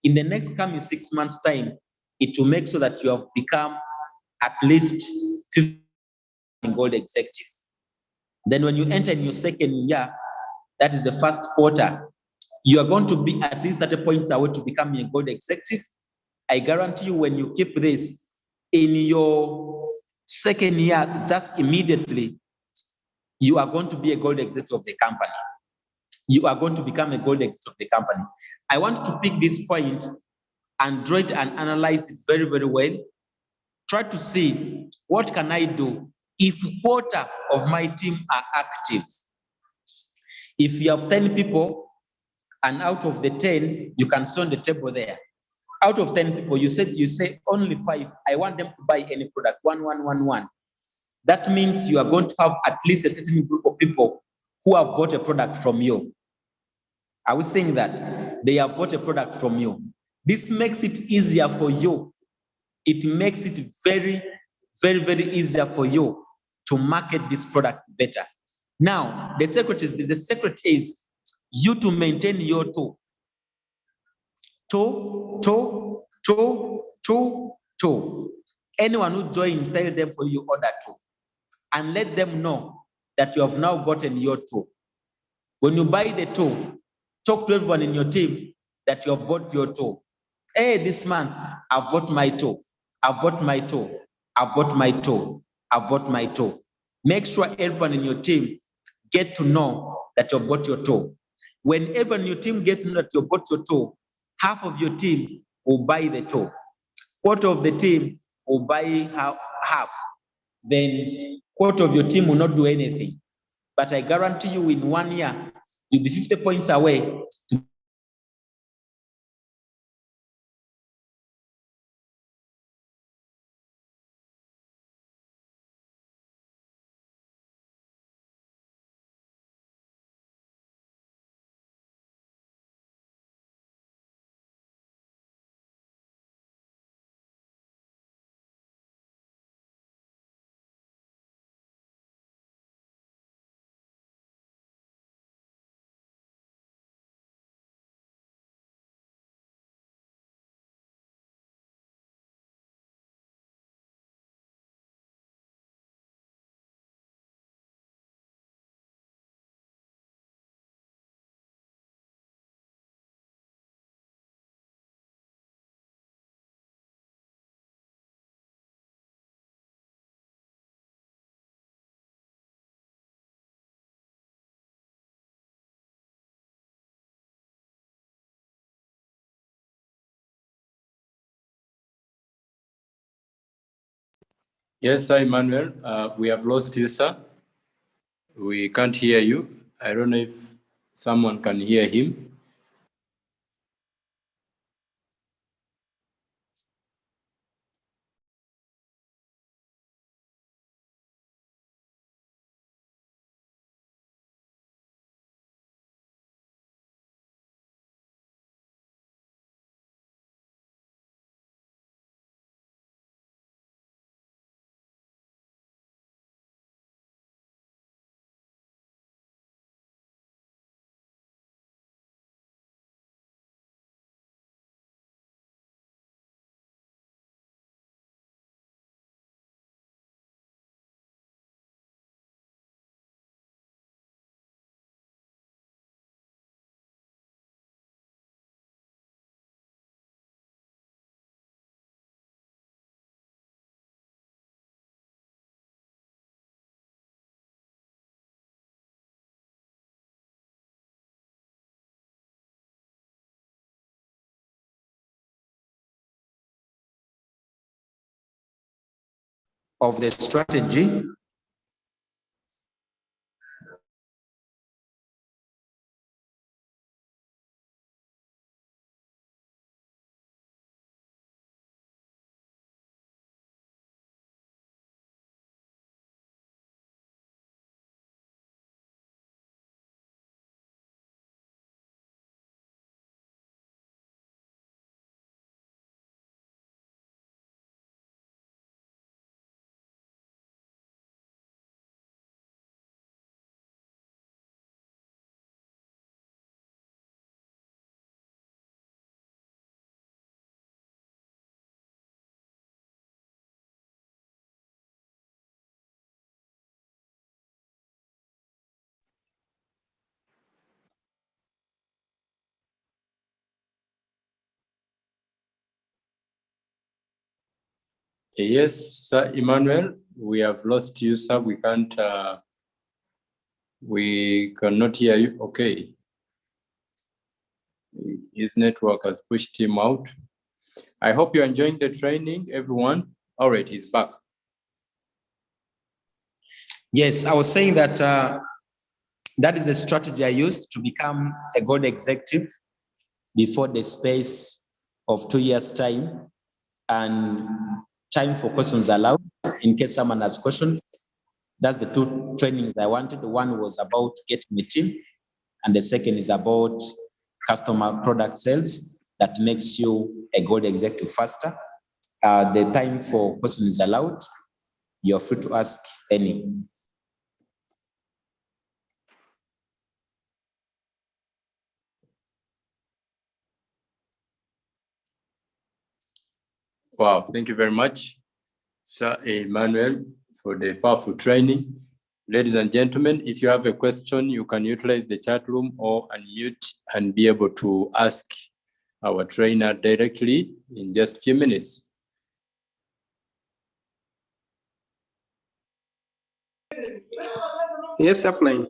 In the next coming 6 months' time, it will make sure that you have become at least 50 gold executive. Then when you enter in your second year, that is the first quarter, you are going to be at least 30 points away to becoming a gold executive. I guarantee you, when you keep this in your second year, just immediately, you are going to be a gold executive of the company. You are going to become a gold executive of the company. I want to pick this point and draw it and analyze it very, very well. Try to see what can I do if a quarter of my team are active. If you have 10 people and out of the 10, you can see on the table there. Out of 10 people, you say only 5, I want them to buy any product, one. That means you are going to have at least a certain group of people who have bought a product from you. Are we saying that? They have bought a product from you. This makes it easier for you. It makes it very, very, very easier for you to market this product better. Now, the secret is you to maintain your two. Anyone who joins, tell them for you order 2. And let them know that you have now gotten your 2. When you buy the 2, talk to everyone in your team that you have bought your 2. Hey, this month, I've bought my 2. I've bought my 2. I've bought my 2. I've bought my 2. Make sure everyone in your team get to know that you've bought your 2. When everyone in your team gets to know that you've bought your 2, half of your team will buy the 2. Quarter of the team will buy half. Then quarter of your team will not do anything. But I guarantee you, in 1 year, you'll be 50 points away to Yes, sir, Emmanuel. We have lost you, sir. We can't hear you. I don't know if someone can hear him. Of the strategy. Yes, sir, Emmanuel, we have lost you, sir. We cannot hear you. Okay. His network has pushed him out. I hope you're enjoying the training, everyone. All right, he's back. Yes, I was saying that that is the strategy I used to become a good executive before the space of 2 years time, and time for questions allowed in case someone has questions. That's the two trainings I wanted. One was about getting a team, and the second is about customer product sales that makes you a good executive faster. The time for questions is allowed. You're free to ask any. Wow, thank you very much, Sir Emmanuel, for the powerful training. Ladies and gentlemen, if you have a question, you can utilize the chat room or unmute and be able to ask our trainer directly in just a few minutes. Yes, applying.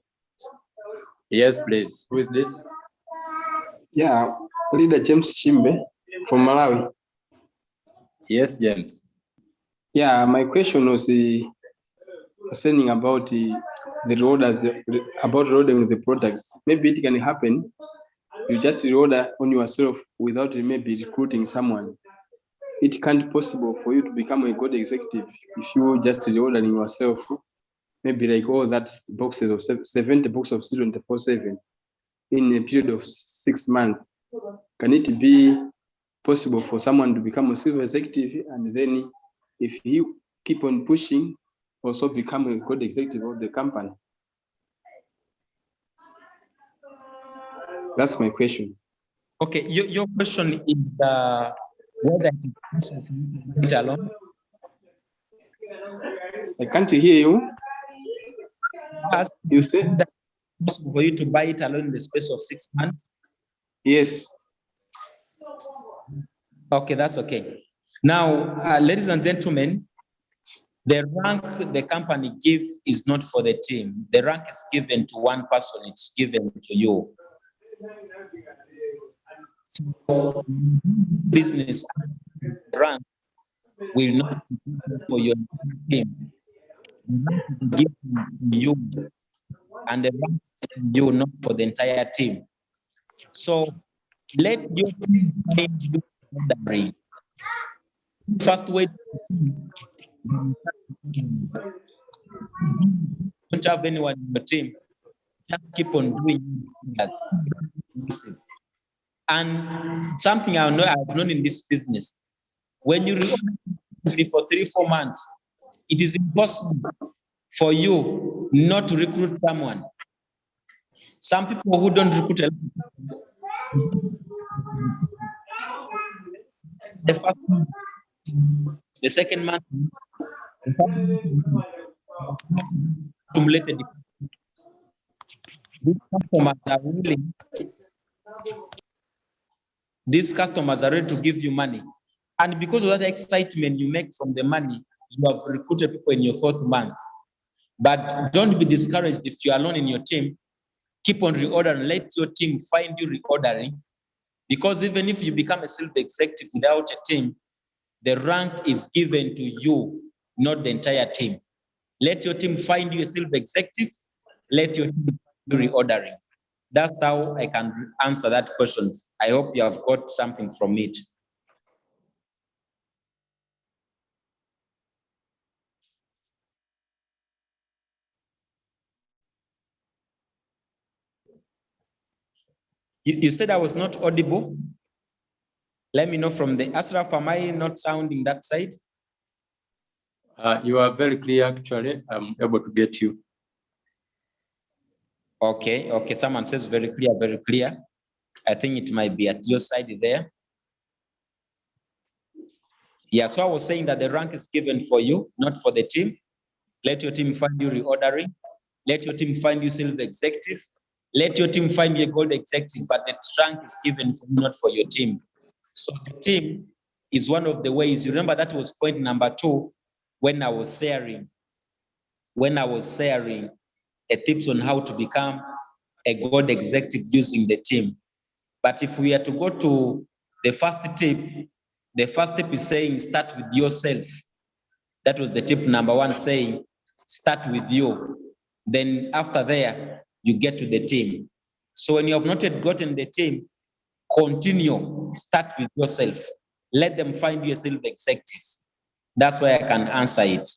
Yes, please. Who is this? Yeah, leader James Chimbe from Malawi. Yes, James. Yeah, my question was saying about the reorder, about reordering the products. Maybe it can happen. You just reorder on yourself without maybe recruiting someone. It can't possible for you to become a good executive if you just reordering yourself. Maybe like all that boxes of 70 boxes of 24/7 in a period of 6 months. Can it be possible for someone to become a silver executive, and then if he keep on pushing, also become a good executive of the company? That's my question. Okay, your question is whether it is possible to do it alone. I can't hear you. You said that it's possible for you to buy it alone in the space of 6 months. yes. Okay, that's okay. Now, ladies and gentlemen, the rank the company gives is not for the team. The rank is given to one person. It's given to you. Business rank will not be for your team. The rank will be given to you, and the rank is for you, not for the entire team. So let your team find you ordering. First way, don't have anyone in your team. Just keep on doing it. And something I've known in this business, when you reorder for 3-4 months, it is impossible for you not to recruit someone. Some people who don't recruit the first month, the second month, accumulated. These customers are willing. These customers are ready to give you money. And because of that excitement you make from the money, you have recruited people in your 4th month. But don't be discouraged if you're alone in your team. Keep on reordering. Let your team find you reordering. Because even if you become a sales executive without a team, the rank is given to you, not the entire team. Let your team find you a sales executive. Let your team do reordering. That's how I can answer that question. I hope you have got something from it. You said I was not audible. Let me know from the Ashraf, am I not sounding that side? You are very clear, actually. I'm able to get you. Okay. Someone says very clear. I think it might be at your side there. Yeah, so I was saying that the rank is given for you, not for the team. Let your team find you reordering. Let your team find you sales executive. Let your team find you a gold executive, but the rank is given for you, not for your team. So the team is one of the ways. You remember that was point number 2 when I was sharing a tips on how to become a gold executive using the team. But if we are to go to the first tip is saying start with yourself. That was the tip number 1, saying start with you. Then after there, you get to the team. So when you have not yet gotten the team, continue, start with yourself. Let them find you a sales executive. That's why I can answer it.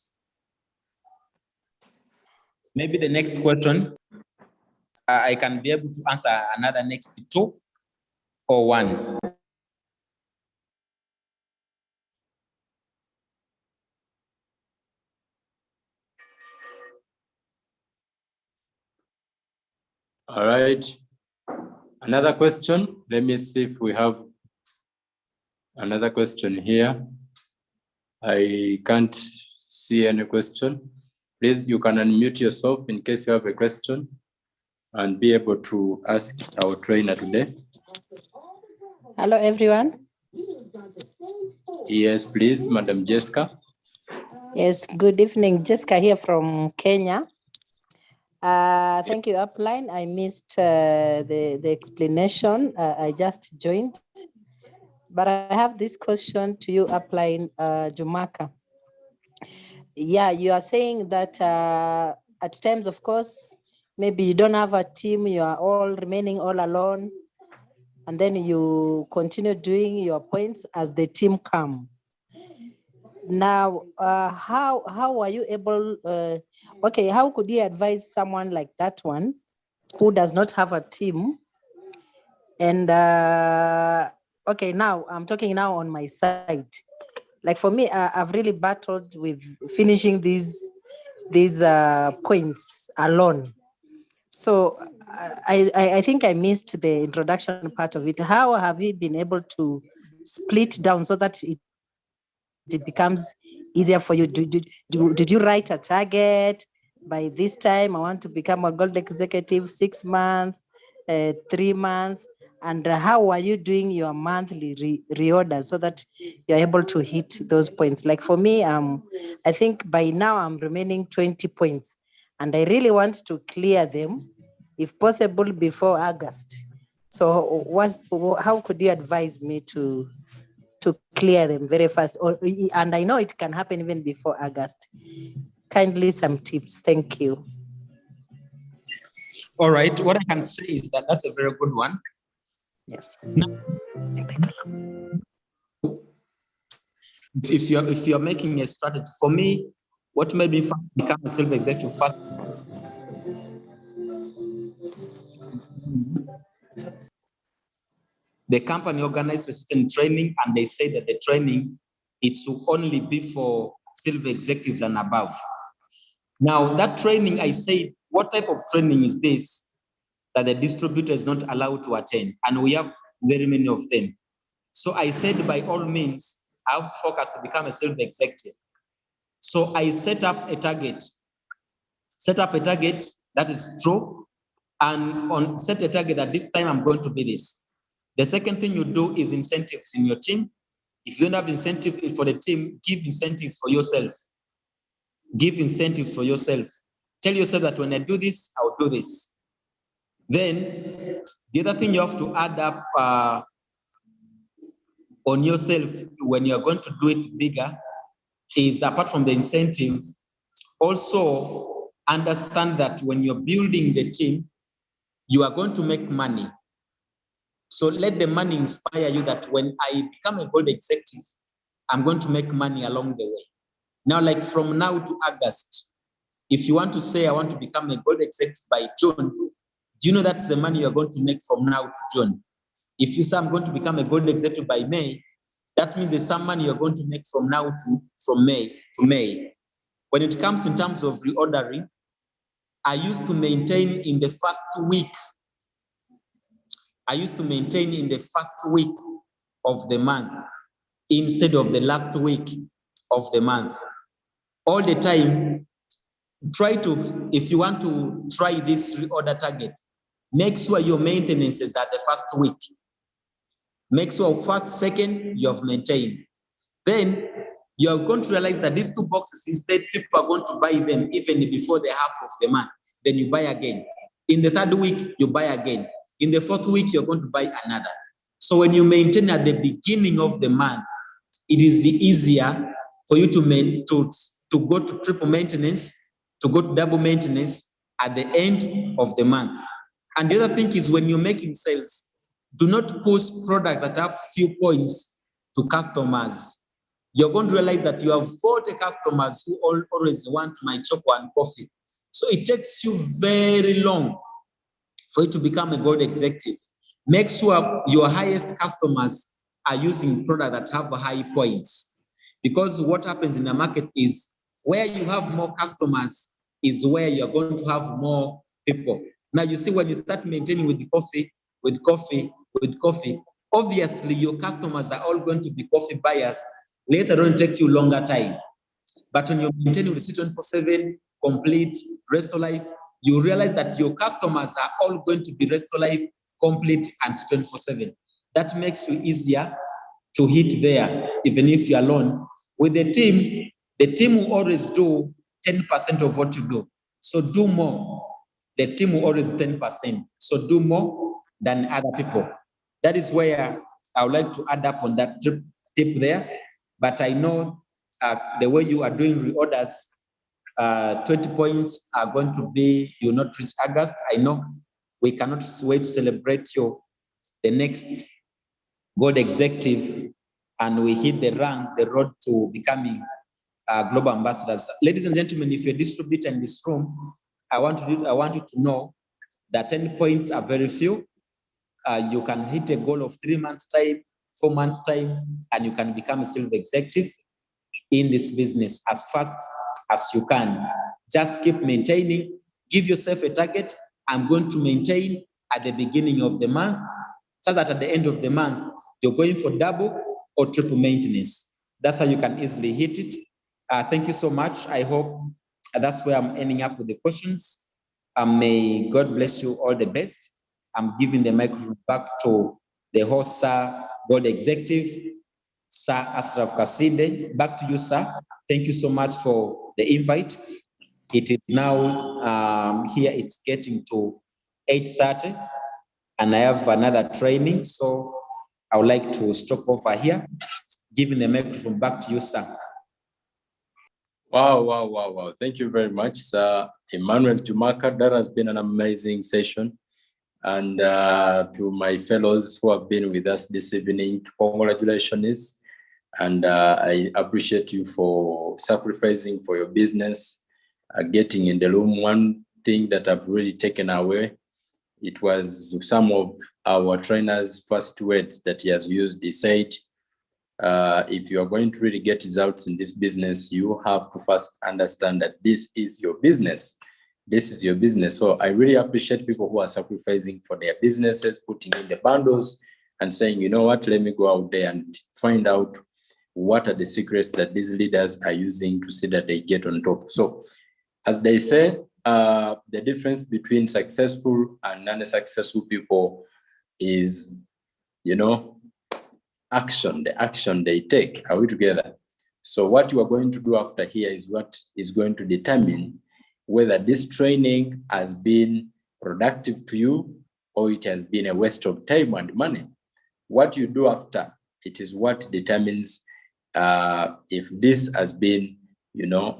Maybe the next question, I can be able to answer another next 2 or 1. All right. Another question. Let me see if we have another question here. I can't see any question. Please, you can unmute yourself in case you have a question and be able to ask our trainer today. Hello, everyone. Yes, please, Madam Jessica. Yes, good evening. Jessica here from Kenya. Thank you, Upline. I missed the explanation. I just joined. But I have this question to you, Upline Jumaka. Yeah, you are saying that at times, of course, maybe you don't have a team, you are all remaining all alone, and then you continue doing your points as the team come. Now, how are you able, okay, how could you advise someone like that one who does not have a team? And okay, now I'm talking now on my side. Like for me, I've really battled with finishing these points alone. So I think I missed the introduction part of it. How have you been able to split down so that it becomes easier for you? Did you write a target? By this time, I want to become a gold executive, 6 months, 3 months. And how are you doing your monthly reorder so that you're able to hit those points? Like for me, I think by now I'm remaining 20 points. And I really want to clear them, if possible, before August. So how could you advise me to to clear them very fast. And I know it can happen even before August. Kindly some tips. Thank you. All right. What I can say is that that's a very good one. Yes. If you're making a strategy, for me, what made me first become a silver executive first? The company organized a certain training, and they say that the training it should only be for silver executives and above. Now, that training, I said, what type of training is this that the distributor is not allowed to attend? And we have very many of them. So I said, by all means, I have to focus to become a silver executive. So I set up a target that is true, and set a target that this time I'm going to be this. The second thing you do is incentives in your team. If you don't have incentive for the team, give incentives for yourself. Give incentives for yourself. Tell yourself that when I do this, I'll do this. Then the other thing you have to add up on yourself when you're going to do it bigger is, apart from the incentive, also understand that when you're building the team, you are going to make money. So let the money inspire you that when I become a gold executive, I'm going to make money along the way. Now, like from now to August, if you want to say, I want to become a gold executive by June, do you know that's the money you're going to make from now to June? If you say, I'm going to become a gold executive by May, that means there's some money you're going to make from May to May. When it comes in terms of reordering, I used to maintain in the first week. I used to maintain in the first week of the month instead of the last week of the month. All the time, if you want to try this reorder target, make sure your maintenance is at the first week. Make sure first, second, you have maintained. Then you are going to realize that these 2 boxes, instead, people are going to buy them even before the half of the month. Then you buy again. In the 3rd week, you buy again. In the 4th week, you're going to buy another. So when you maintain at the beginning of the month, it is easier for you to go to triple maintenance, to go to double maintenance at the end of the month. And the other thing is, when you're making sales, do not post products that have few points to customers. You're going to realize that you have 40 customers who always want my chocolate and coffee. So it takes you very long for you to become a gold executive. Make sure your highest customers are using products that have high points. Because what happens in the market is, where you have more customers is where you're going to have more people. Now you see, when you start maintaining with coffee, obviously your customers are all going to be coffee buyers. Later on, take you longer time. But when you're maintaining with C24/7, complete, Resto Life, you realize that your customers are all going to be Resto Life, complete, and C24/7. That makes you easier to hit there, even if you're alone. With the team will always do 10% of what you do. So do more. The team will always do 10%. So do more than other people. That is where I would like to add up on that tip there. But I know the way you are doing reorders, 20 points are going to be, you will not reach August. I know we cannot wait to celebrate you, the next gold executive, and we hit the road to becoming global ambassadors. Ladies and gentlemen, if you're a distributor in this room, I want you to know that 10 points are very few. You can hit a goal of 3 months time, 4 months time, and you can become a silver executive in this business as fast as you can. Just keep maintaining. Give yourself a target. I'm going to maintain at the beginning of the month, so that at the end of the month, you're going for double or triple maintenance. That's how you can easily hit it. Thank you so much. I hope that's where I'm ending up with the questions. May God bless you all the best. I'm giving the microphone back to the host, Sir, Board Executive, Sir Ashraf Kasinde. Back to you, sir. Thank you so much for the invite. It is now here, it's getting to 8:30, and I have another training. So I would like to stop over here, giving the microphone back to you, sir. Wow. Thank you very much, Sir Emmanuel Jumaka. That has been an amazing session. And to my fellows who have been with us this evening, congratulations. And I appreciate you for sacrificing for your business, getting in the room. One thing that I've really taken away, it was some of our trainers' first words that he has used. He said, if you are going to really get results in this business, you have to first understand that this is your business. This is your business. So I really appreciate people who are sacrificing for their businesses, putting in the bundles and saying, you know what, let me go out there and find out what are the secrets that these leaders are using to see that they get on top. So as they say, the difference between successful and non-successful people is, action, the action they take. Are we together? So what you are going to do after here is what is going to determine whether this training has been productive to you or it has been a waste of time and money. What you do after, it is what determines if this has been,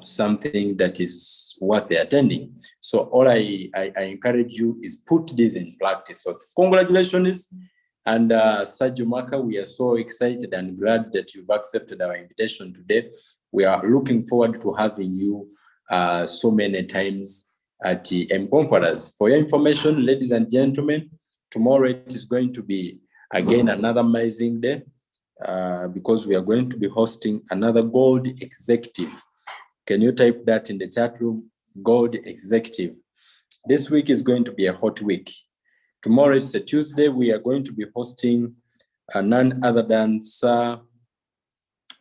something that is worth attending. So all I encourage you is put this in practice. So congratulations. And Sergio Maka, we are so excited and glad that you've accepted our invitation today. We are looking forward to having you so many times at the Conquerors. For your information, ladies and gentlemen, tomorrow it is going to be, again, another amazing day because we are going to be hosting another Gold Executive. Can you type that in the chat room? Gold Executive. This week is going to be a hot week. Tomorrow it's a Tuesday. We are going to be hosting none other than Sir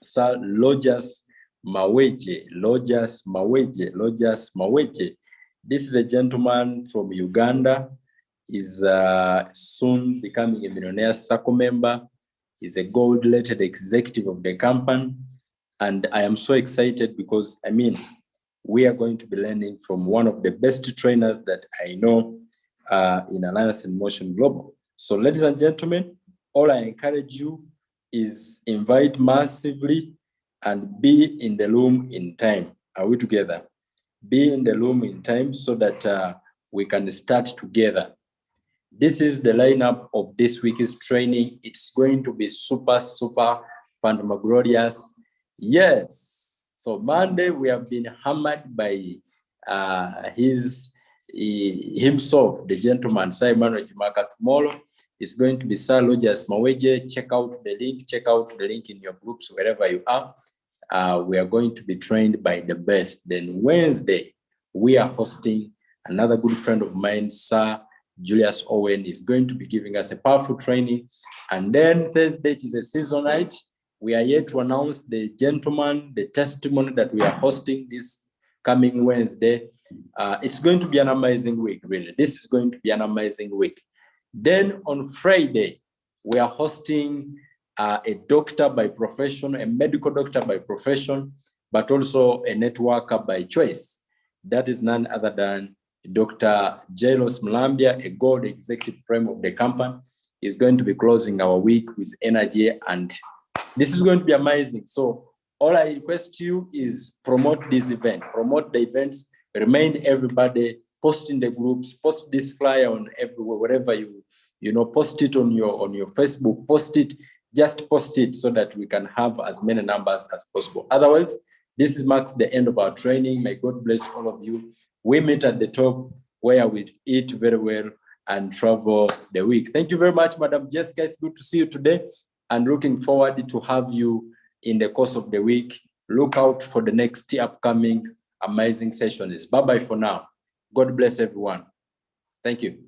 Lojas Maweje. This is a gentleman from Uganda. He's soon becoming a Millionaire Circle member. He's a gold-rated executive of the company. And I am so excited because, we are going to be learning from one of the best trainers that I know in Alliance in Motion Global. So ladies and gentlemen, all I encourage you is invite massively and be in the room in time. Are we together? Be in the room in time so that we can start together. This is the lineup of this week's training. It's going to be super fantasmagorious. Yes. So Monday, we have been hammered by himself, the gentleman, Simon Rajimaka. Tomorrow is going to be Sir Lojas Maweje. Check out the link in your groups, wherever you are. We are going to be trained by the best. Then Wednesday, we are hosting another good friend of mine, Sir Julius Owen, is going to be giving us a powerful training. And then Thursday, it is a season night. We are yet to announce the gentleman, the testimony that we are hosting this coming Wednesday. It's going to be an amazing week, really. This is going to be an amazing week. Then on Friday, we are hosting a doctor by profession, a medical doctor by profession, but also a networker by choice. That is none other than Dr. Jairus Mlambia, a gold executive prime of the company, is going to be closing our week with energy, and this is going to be amazing. So all I request you is promote this event, promote the events, remind everybody, post in the groups, post this flyer on everywhere, wherever you post it on your Facebook, just post it so that we can have as many numbers as possible. Otherwise, this marks the end of our training. May God bless all of you. We meet at the top where we eat very well and travel the week. Thank you very much, Madam Jessica. It's good to see you today and looking forward to have you in the course of the week. Look out for the next upcoming amazing sessions. Bye-bye for now. God bless everyone. Thank you.